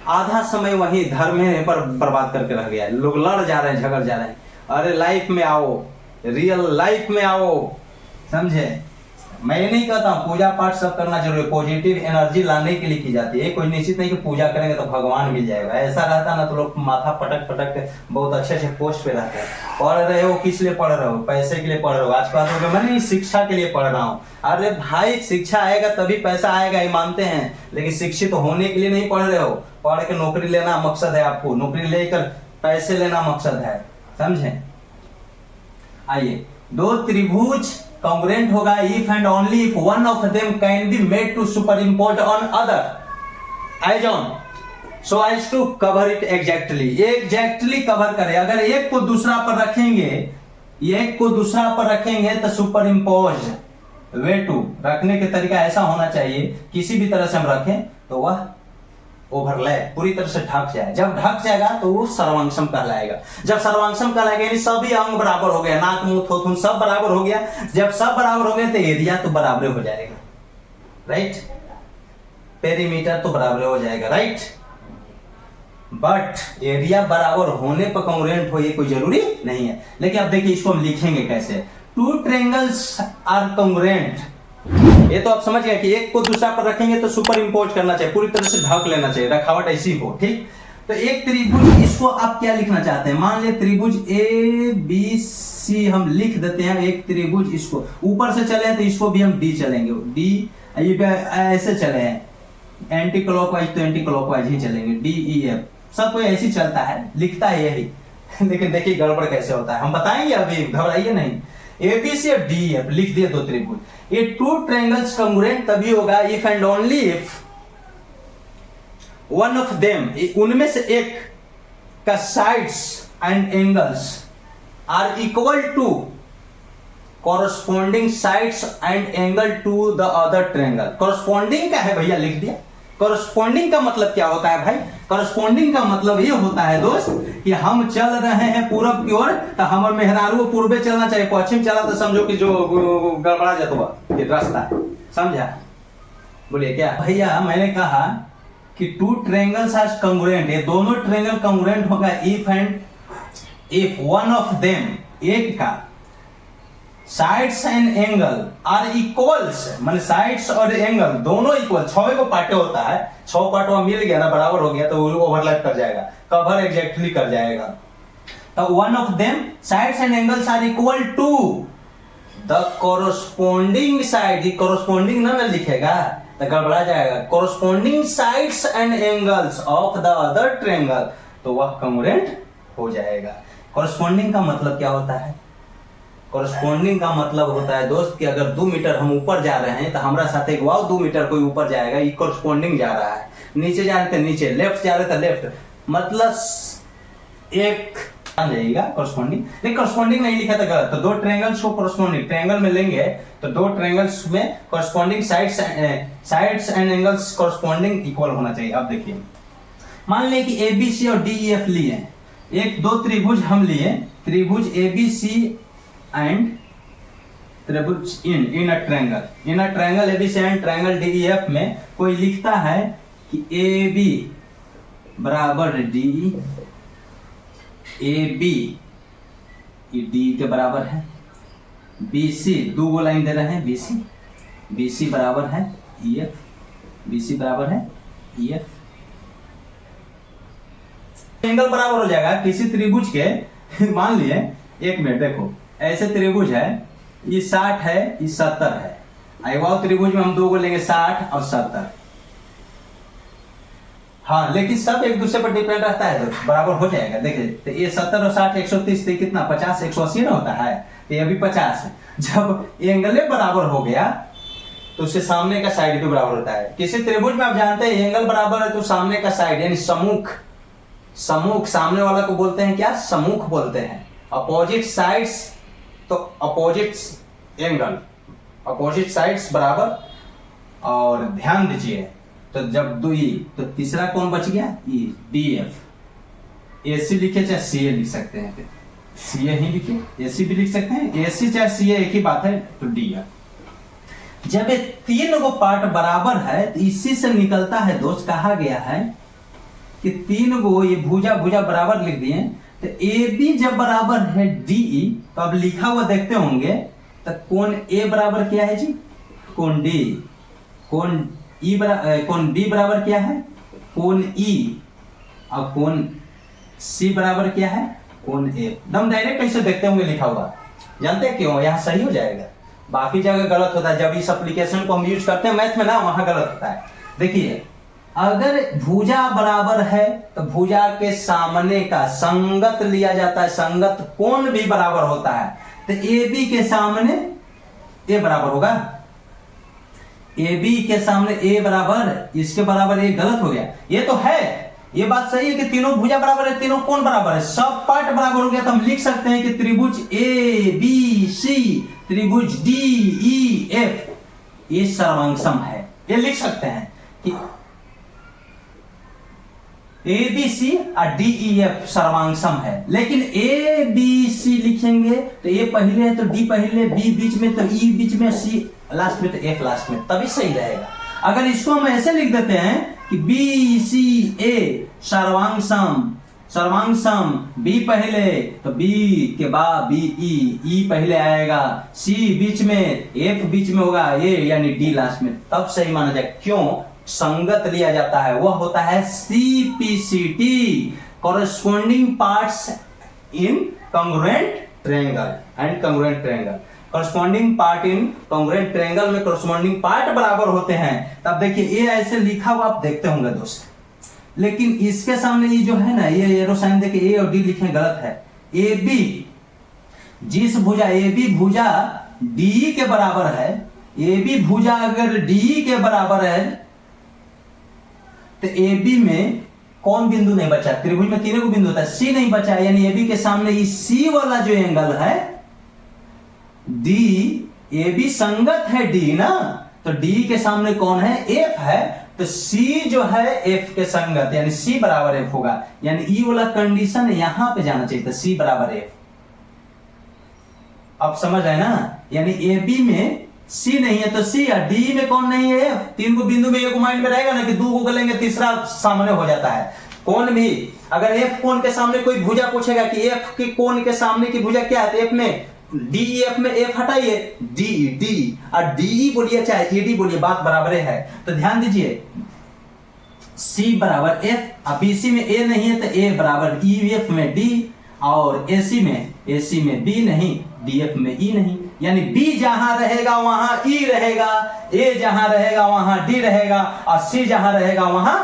आधा समय वही धर्म पर बर्बाद करके रह गया है, लोग लड़ जा रहे हैं, झगड़ जा रहे हैं। अरे लाइफ में आओ, रियल लाइफ में आओ, समझे? मैं ये नहीं कहता हूँ पूजा पाठ सब करना जरूरी है, पॉजिटिव एनर्जी लाने के लिए की जाती है। कोई निश्चित नहीं कि पूजा करेंगे तो भगवान मिल जाएगा, ऐसा रहता ना तो लोग माथा पटक पटक बहुत अच्छे पोस्ट पे रहते हैं। पढ़ रहे हो किस लिए पढ़ रहे हो? पैसे के लिए पढ़ रहे हो। आज बात हो गया मैंने शिक्षा के लिए पढ़ रहा हूँ। अरे भाई शिक्षा आएगा तभी पैसा आएगा, ये मानते हैं, लेकिन शिक्षित होने के लिए नहीं पढ़ रहे हो। पढ़ के नौकरी लेना मकसद है आपको, नौकरी लेकर पैसे लेना मकसद है, समझे? आइए, 2 त्रिभुज congruent होगा if and only if one of them can be made to superimpose on other as on so as to cover it exactly cover करे। अगर एक को दूसरा पर रखेंगे, एक को दूसरा पर रखेंगे तो सुपरिम्पोज वे टू रखने के तरीका ऐसा होना चाहिए, किसी भी तरह से हम रखें तो वह ओवरलैप पूरी तरह से ढक जाए। जब ढक जाएगा तो वो सर्वांगसम कहलाएगा। जब सर्वांगसम कहलाएगा यानी सभी अंग बराबर हो गया, नाक मुंह थोथुन सब बराबर हो गया। जब सब बराबर हो गया तो एरिया तो बराबर हो जाएगा, राइट? पेरीमीटर तो बराबर हो जाएगा, राइट? बट एरिया बराबर होने पर कांग्रुएंट हो ये कोई जरूरी नहीं है। लेकिन अब देखिए इसको हम लिखेंगे कैसे। 2 ट्रायंगल्स आर कांग्रुएंट, ये तो आप समझ गए कि एक को दूसरा पर रखेंगे तो सुपर इंपोज करना चाहिए, पूरी तरह से ढक लेना चाहिए, रखावट ऐसी हो, ठीक? तो एक त्रिभुज, इसको आप क्या लिखना चाहते हैं? मान लिया त्रिभुज ए बी सी हम लिख देते हैं। एक त्रिभुज, इसको ऊपर से चले तो इसको भी हम डी चलेंगे, डी ऐसे चले हैं, एंटी क्लॉकवाइज तो एंटी क्लॉकवाइज ही चलेंगे, डी ई एफ सब कोई ऐसी चलता है, लिखता है यही। लेकिन देखिए गड़बड़ कैसे होता है, हम बताएंगे, अभी घबराइए नहीं। एबीसी और डी एफ लिख दिए 2 त्रिभुज। ये 2 ट्रायंगल्स कांग्रुएंट तभी होगा if and only if one of them, उनमें से एक का sides and angles are equal to corresponding sides and angle to the other triangle. Corresponding का है भैया, लिख दिया। कॉरस्पॉन्डिंग का मतलब क्या होता है भाई? कॉरस्पॉन्डिंग का मतलब ये होता है दोस्त कि हम चल रहे हैं पूरब की ओर तो हमारे मेहरारू पूर्वे चलना चाहिए, पश्चिम चला तो समझो कि जो गड़बड़ा जाता ये रास्ता है, समझा? बोलिए क्या भैया? मैंने कहा कि 2 ट्रायंगल्स आर कांग्रुएंट, ये दोनों ट्रायंगल कांग्रुएंट होगा if and if one of them, एक का sides and angle are equals, माने साइड्स और एंगल दोनों इक्वल, 6 को पार्ट होता है, 6 पार्ट मिल गया ना, बराबर हो गया तो ओवरलैप कर जाएगा, कवर एग्जैक्टली कर जाएगा। तो one of them sides and angles are equal to the corresponding side, ये कॉरस्पॉन्डिंग ना लिखेगा तो गड़बड़ा जाएगा, corresponding sides and angles of the other triangle, तो वह कांग्रुएंट हो जाएगा। कॉरस्पॉन्डिंग का मतलब क्या होता है? कॉरस्पॉन्डिंग का मतलब होता है दोस्त कि अगर 2 मीटर हम ऊपर जा रहे हैं तो हमारा साथ एक 2 मीटर कोई ऊपर जाएगा, ये कॉरस्पॉन्डिंग जा रहा है। नीचे जा रहे थे नीचे, लेफ्ट जा रहे थे लेफ्ट, मतलब एक जाएगा कॉरस्पॉन्डिंग। लेकिन कॉरस्पॉन्डिंग नहीं लिखा था गलत, तो 2 ट्रायंगल्स को कॉरस्पॉन्डिंग ट्रायंगल में लेंगे तो 2 ट्रायंगल्स में corresponding sides and angles corresponding equal होना चाहिए। अब देखिए मान लें कि एबीसी और डीईएफ लिए, एक 2 त्रिभुज हम लिए, त्रिभुज एबीसी एंड त्रिभुज in a triangle ABC and triangle DEF में कोई लिखता है कि ए बी बराबर डी, ए बी डी के बराबर है, बी सी 2 लाइन दे रहे हैं, बी सी बराबर है ई एफ, बी सी बराबर है ई एफ, एंगल बराबर हो जाएगा किसी त्रिभुज के। मान लिए, एक मिनट देखो, ऐसे त्रिभुज है, ये 60 है, ये 70 है। आयुवाव त्रिभुज में हम दो को लेंगे 60 और 70। हाँ, लेकिन सब एक दूसरे पर डिपेंड रहता है तो बराबर हो जाएगा। देखिए तो ये 70 और 60 130 से कितना 50 180 ना होता है, तो ये अभी 50 है। जब एंगल बराबर हो गया तो उससे सामने का साइड भी बराबर होता है। किसी त्रिभुज में आप जानते हैं एंगल बराबर है तो सामने का साइड यानी सम्मुख, सामने वाला को बोलते हैं क्या, सम्मुख बोलते हैं। अपोजिट साइड्स तो अपोजिट एंगल, अपोजिट साइड्स बराबर। और ध्यान दीजिए तो जब दो ई तो तीसरा कौन बच गया, ई डी एफ। एसी लिखे चाहे सीए लिख सकते हैं, सीए ही लिखे, एसी भी लिख सकते हैं, एसी चाहे सीए एक ही बात है। तो डी एफ जब ये तीन गो पार्ट बराबर है तो इसी से निकलता है दोस्त, कहा गया है कि तीन गो ये भुजा भुजा बराबर लिख दिए तो ए बी जब बराबर है डी, तो अब लिखा हुआ देखते होंगे तो कोण ए बराबर क्या है जी, कोण डी, कोण ई कोण बी बराबर क्या है, कोण ई, और कोण सी बराबर क्या है, कोण ए। एकदम डायरेक्ट ऐसे देखते होंगे लिखा हुआ, जानते हैं क्यों, यहाँ सही हो जाएगा, बाकी जगह गलत होता है। जब इस एप्लीकेशन को हम यूज करते हैं मैथ में ना, वहां गलत होता है। देखिए अगर भुजा बराबर है तो भुजा के सामने का संगत लिया जाता है, संगत कोण भी बराबर होता है। तो ए बी के सामने ए बराबर होगा, ए बी के सामने ए बराबर, इसके बराबर ए गलत हो गया। ये तो है, ये बात सही है कि तीनों भुजा बराबर है, तीनों कोण बराबर है, सब पार्ट बराबर हो गया। तो हम लिख सकते हैं कि त्रिभुज ए बी सी, त्रिभुज डी ई एफ ये सर्वांगसम है। ये लिख सकते हैं कि ए बी सी और डी ई एफ सर्वांगसम है। लेकिन ए बी सी लिखेंगे तो ए पहले है तो डी पहले, बी बीच में तो ई बीच में, सी लास्ट में तो एफ लास्ट में, तभी सही रहेगा। अगर इसको हम ऐसे लिख देते हैं कि बी सी ए सर्वांगसम, सर्वांगसम बी पहले तो बी के बाद बी ई पहले आएगा, सी बीच में, एफ बीच में होगा, ए यानी डी लास्ट में, तब सही माना जाए। क्यों, संगत लिया जाता है, वह होता है CPCT, corresponding parts in congruent triangle and congruent triangle। corresponding part in congruent triangle में corresponding part बराबर होते हैं। तब देखिए ये ऐसे लिखा हुआ आप देखते होंगे दोस्त, लेकिन इसके सामने ये जो है ना, ये एरो साइन देखिए ए और डी लिखे गलत है। ए बी, जिस भुजा ए बी भुजा डी के बराबर है, ए बी भुजा अगर डी के बराबर है तो ए बी में कौन बिंदु नहीं बचा, त्रिभुज में तीनों को बिंदु होता है, सी नहीं बचा, यानी ए बी के सामने ये सी वाला जो एंगल है डी, ए बी संगत है डी ना, तो डी के सामने कौन है, एफ है, तो सी जो है एफ के संगत यानी सी बराबर एफ होगा। यानी ई वाला कंडीशन यहां पे जाना चाहिए था, सी बराबर एफ। अब समझ आए ना, यानी ए बी में सी नहीं है तो सी, या डी में कौन नहीं है, एफ। तीन को बिंदु में एक माइंड में रहेगा ना कि दो को लेंगे तीसरा सामने हो जाता है। कोण भी अगर एफ कोण के सामने कोई भुजा पूछेगा कि एफ के कोण के सामने की भुजा क्या है, तो एफ में डी एफ में एफ हटाइए डी डी, और डी बोलिए चाहे ए डी बोलिए, बात बराबर है। तो ध्यान दीजिए सी बराबर एफ, और बीसी में ए नहीं है तो ए बराबर ई एफ में डी, और एसी में बी नहीं, डी एफ में ई नहीं। यानी बी जहां रहेगा वहां ई रहेगा, ए जहां रहेगा वहां डी रहेगा, और सी जहां रहेगा वहां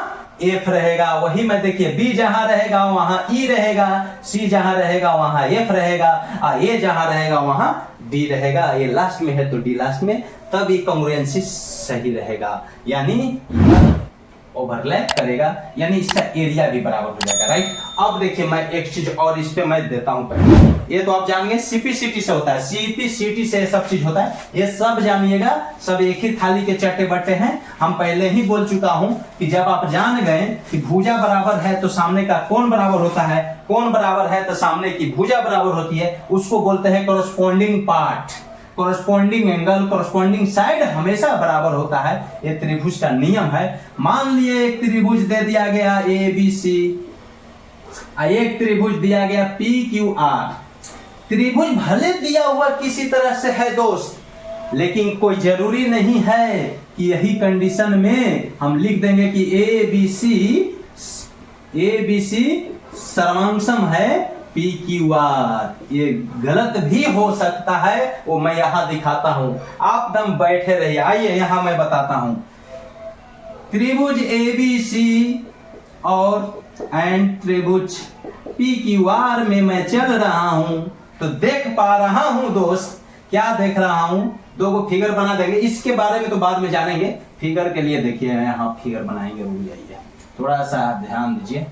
एफ रहेगा। वही मैं देखिए बी जहां रहेगा वहां ई रहेगा, सी जहां रहेगा वहां एफ रहेगा, और ए जहां रहेगा वहां डी रहेगा। ये लास्ट में है तो डी लास्ट में, तब ये कॉन्ग्रुएंसी सही रहेगा, यानी ओवरलैप करेगा, यानी इसका एरिया भी बराबर हो जाएगा, राइट। अब देखिए मैं एक चीज और इस पे मैं देता हूं पहले, ये तो आप जानिए CPCT से होता है, CPCT से सब चीज होता है, ये सब जानिएगा, सब एक ही थाली के चट्टे बट्टे हैं। हम पहले ही बोल चुका हूं कि जब आप जान गए कि भुजा बराबर है तो सामने का कोण बराबर होता है, कोण बराबर है तो सामने की भुजा बराबर होती है, उसको बोलते हैं corresponding part. Corresponding angle, corresponding side हमेशा बराबर होता है, ये त्रिभुज का नियम है। मान लिए एक त्रिभुज दे दिया गया ए बी सी, एक त्रिभुज दिया गया पी क्यू आर। त्रिभुज भले दिया हुआ किसी तरह से है दोस्त, लेकिन कोई जरूरी नहीं है कि यही कंडीशन में हम लिख देंगे कि ए बी सी सर्वांगसम है पी क्यू आर। ये गलत भी हो सकता है, वो मैं यहां दिखाता हूं, आप दम बैठे रहिए। आइए यहां मैं बताता हूं, त्रिभुज ABC और एंड त्रिभुज PQR में मैं चल रहा हूं तो देख पा रहा हूं दोस्त, क्या देख रहा हूं, दो को फिगर बना देंगे, इसके बारे में तो बाद में जानेंगे। फिगर के लिए देखिए यहां फिगर बनाएंगे, रुक जाइए, थोड़ा सा आप ध्यान दीजिए।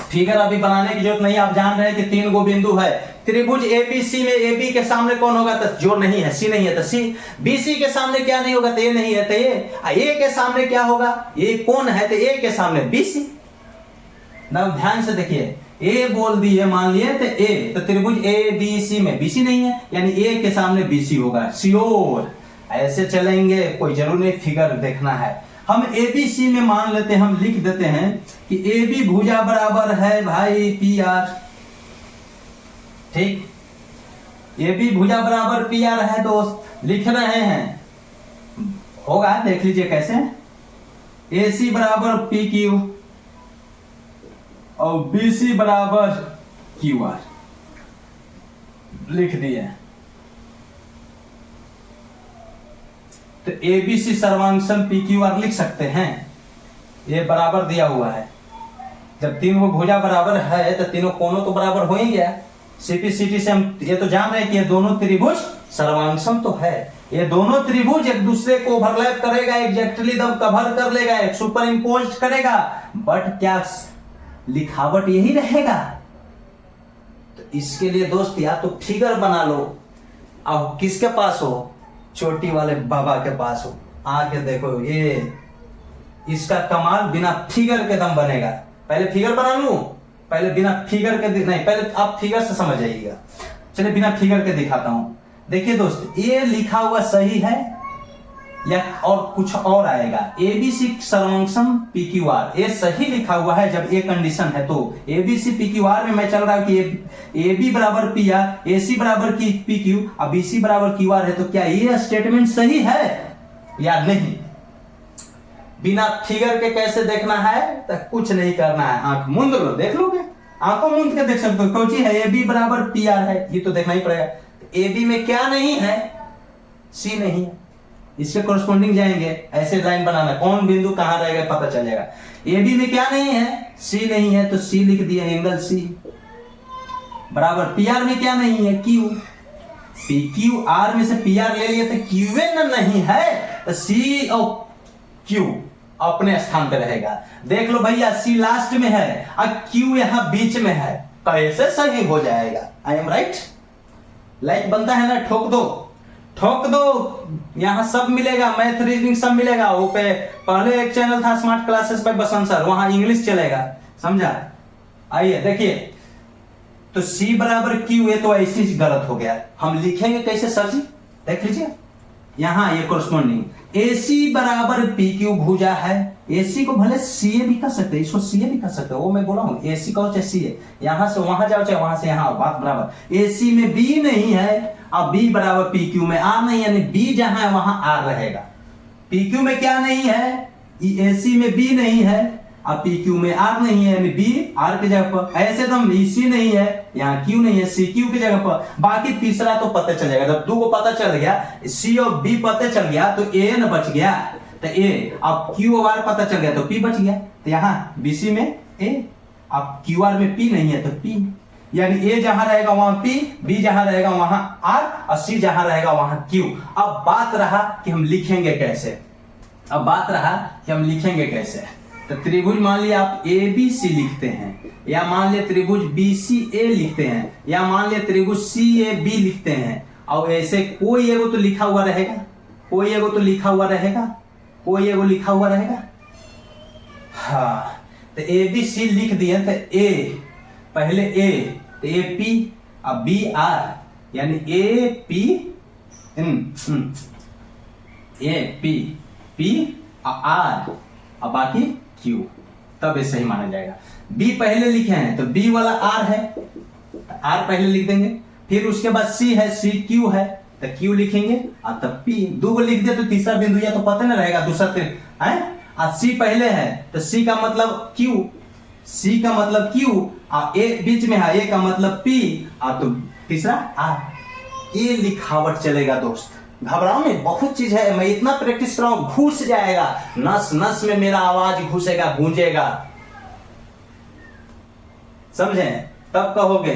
फिगर अभी बनाने की जरूरत नहीं, आप जान रहे हैं कि 3 गो बिंदु है। त्रिभुज ABC में AB के सामने कौन होगा, तो जो नहीं है C नहीं है तो C, BC के सामने क्या नहीं होगा, तो A नहीं है तो A के सामने क्या होगा, A कौन है तो A के सामने BC। ना ध्यान से देखिए, A बोल दिए मान लिए तो A, तो त्रिभुज ABC में BC नहीं है, यानी A के सामने BC होगा, श्योर। ऐसे चलेंगे, कोई जरूर नहीं फिगर देखना है। हम ABC में मान लेते हैं, हम लिख देते हैं कि AB भुजा बराबर है भाई PR, ठीक, AB भुजा बराबर PR है दोस्त, लिख रहे हैं, होगा देख लीजिए कैसे, AC बराबर PQ और BC बराबर QR, लिख दिए। तो ABC सर्वांशम PQR लिख सकते हैं, ये बराबर दिया हुआ है। जब तीनों भुजा बराबर है तो तीनों कोनों तो बराबर हो ही गया। CPCT से हम ये तो जान रहे हैं कि ये दोनों त्रिभुज सर्वांशम तो है, ये दोनों त्रिभुज एक दूसरे को ओवरलैप करेगा, एग्जैक्टली दम कवर कर लेगा, एक सुपर इम्पोज करेगा, बट क्या लिखावट यही रहेगा। तो इसके लिए दोस्त या तो फिगर बना लो, अब किसके पास हो, चोटी वाले बाबा के पास हो, आके देखो ये इसका कमाल बिना फिगर के दम बनेगा। पहले फिगर बना लूं, पहले बिना फिगर के नहीं, पहले आप फिगर से समझ जाइएगा। चलिए बिना फिगर के दिखाता हूं। देखिए दोस्त, ये लिखा हुआ सही है या और कुछ और आएगा, ABC सर्वांशम PQR, ये सही लिखा हुआ है जब ये कंडीशन है। तो ABC PQR में मैं चल रहा हूं कि AB बराबर PR, AC बराबर PQ और BC बराबर QR है, तो क्या ये स्टेटमेंट सही है या नहीं। बिना फिगर के कैसे देखना है, तो कुछ नहीं करना है, आंख मूंद लो, देख लोगे, आंखों मूंद के देख सकते हो। कौची है, AB बराबर PR है, ये तो देखना ही पड़ेगा। AB में क्या नहीं है, C नहीं है, इसके कोरस्पोंडिंग जाएंगे, ऐसे लाइन बनाना, कौन बिंदु कहां रहेगा पता चलेगा। AB में क्या नहीं है, C नहीं है, तो C लिख दिया, एंगल C बराबर। PR में क्या नहीं है, Q, PQR में से PR ले लिए तो QN नहीं है, तो C और Q अपने स्थान पे रहेगा। देख लो भैया, C लास्ट में है और Q यहां बीच में है, कैसे सही हो जाएगा। आई एम राइट, लाइक बनता है ना, ठोक दो ठोक दो, यहां सब मिलेगा, मैथ रीजनिंग सब मिलेगा। वो पे पहले एक चैनल था स्मार्ट क्लासेस पे बसंत सर, वहां इंग्लिश चलेगा, समझा। आइए देखिए, तो C बराबर Q, ये तो ऐसी गलत हो गया, हम लिखेंगे कैसे सर जी, देख लीजिए यहां ये कोरस्पोंडिंग। AC बराबर PQ भुजा है, AC को भले CA भी कर सकते हैं, इसको CA भी कर सकते हैं, वो मैं बोला हूं, AC कहो चाहे CA, यहां से वहां जाओ चाहे वहां से यहां, बात बराबर। AC में B नहीं है, अब B बराबर PQ में R नहीं, यानी B जहां है वहां R रहेगा। PQ में क्या नहीं है, AC में B नहीं है, अब PQ में R नहीं है, यानी B R की जगह पर। ऐसे तो C नहीं है, यहाँ Q नहीं है, CQ की जगह पर। बाकी तीसरा तो पता चल जाएगा, जब 2 को पता चल गया, C और B पता चल गया तो A न बच गया, तो A, अब Q और R पता चल गया तो P बच गया, तो यहाँ BC में A, अब QR में P नहीं है तो P, यानी A जहां रहेगा वहां P, B जहां रहेगा वहां R और C जहां रहेगा वहां Q। अब बात रहा कि हम लिखेंगे कैसे, अब बात रहा कि हम लिखेंगे कैसे। तो त्रिभुज मान लिया आप ABC लिखते हैं, या मान लिया त्रिभुज BCA लिखते हैं, या मान लिया त्रिभुज CAB लिखते हैं, और ऐसे कोई एगो तो लिखा हुआ रहेगा, कोई एगो तो लिखा हुआ रहेगा, कोई एगो लिखा हुआ रहेगा। हाँ, तो ABC लिख दिए, तो A पहले A, तो AP और BR, यानी AP P और R और बाकी Q, तब ये सही माना जाएगा। B पहले लिखे हैं तो B वाला R है, R पहले लिख देंगे, फिर उसके बाद C है, C Q है तो Q लिखेंगे, और तब P। 2 को लिख दिया तो तीसरा बिंदु या तो पता नहीं रहेगा, दूसरा है, और C पहले है तो C का मतलब Q, C का मतलब Q, ए बीच में है, ए का मतलब पी, तो तीसरा आर। ये लिखावट चलेगा दोस्त, घबराओ नहीं, बहुत चीज है, मैं इतना प्रैक्टिस कराऊं घुस जाएगा, नस नस में मेरा आवाज घुसेगा, गूंजेगा, समझे? तब कहोगे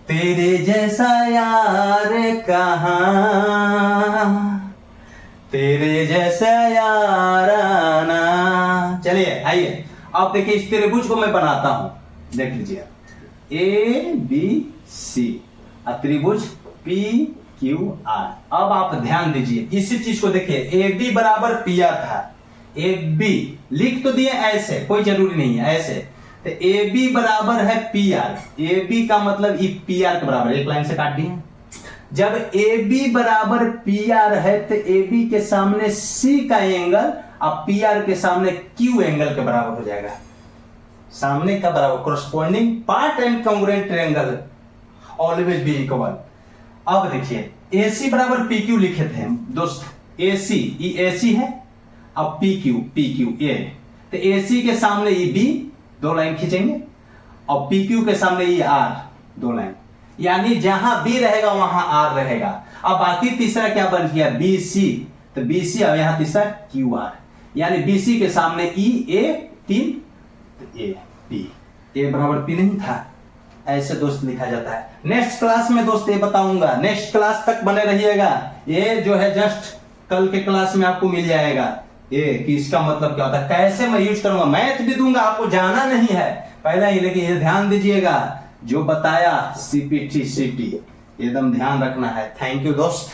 तेरे जैसा यार कहाँ, तेरे जैसा यार आना। चलिए आइए, अब देखिए इस त्रिभुज को मैं बनाता हूं, देख लीजिए, ए बी सी, त्रिभुज पी क्यू आर। अब आप ध्यान दीजिए, इसी चीज को देखिए, ए बी बराबर पी आर था, ए बी लिख तो दिए ऐसे, कोई जरूरी नहीं है ऐसे, तो ए बी बराबर है पी आर, ए बी का मतलब पी आर के बराबर, एक लाइन से काट दिए। जब ए बी बराबर पी आर है तो ए बी के सामने सी का एंगल और पी आर के सामने क्यू एंगल के बराबर हो जाएगा, सामने का बराबर, corresponding part and congruent triangle always be equal. अब देखिए ए सी बराबर पी क्यू लिखे थे दोस्त, ए सी, ए सी है, अब पी क्यू ए, तो ए सी के सामने ये बी, दो लाइन खींचेंगे, और पी क्यू के सामने ये आर, दो लाइन, यानी जहां बी रहेगा वहां आर रहेगा। अब बाकी तीसरा क्या बन गया, बी सी, तो बी सी, अब यहां तीसरा क्यू आर, यानी बी सी के सामने ई ए, तीन, तो ए पी, ए बराबर पी नहीं था, ऐसे दोस्त लिखा जाता है। नेक्स्ट क्लास में दोस्त ये बताऊंगा, नेक्स्ट क्लास तक बने रहिएगा, ये जो है जस्ट कल के क्लास में आपको मिल जाएगा ये कि इसका मतलब क्या होता है, कैसे मैं यूज करूंगा, मैथ भी दूंगा, आपको जाना नहीं है पहले ही, लेकिन ये ध्यान दीजिएगा जो बताया सीपीटी सीटी एकदम ध्यान रखना है। थैंक यू दोस्त।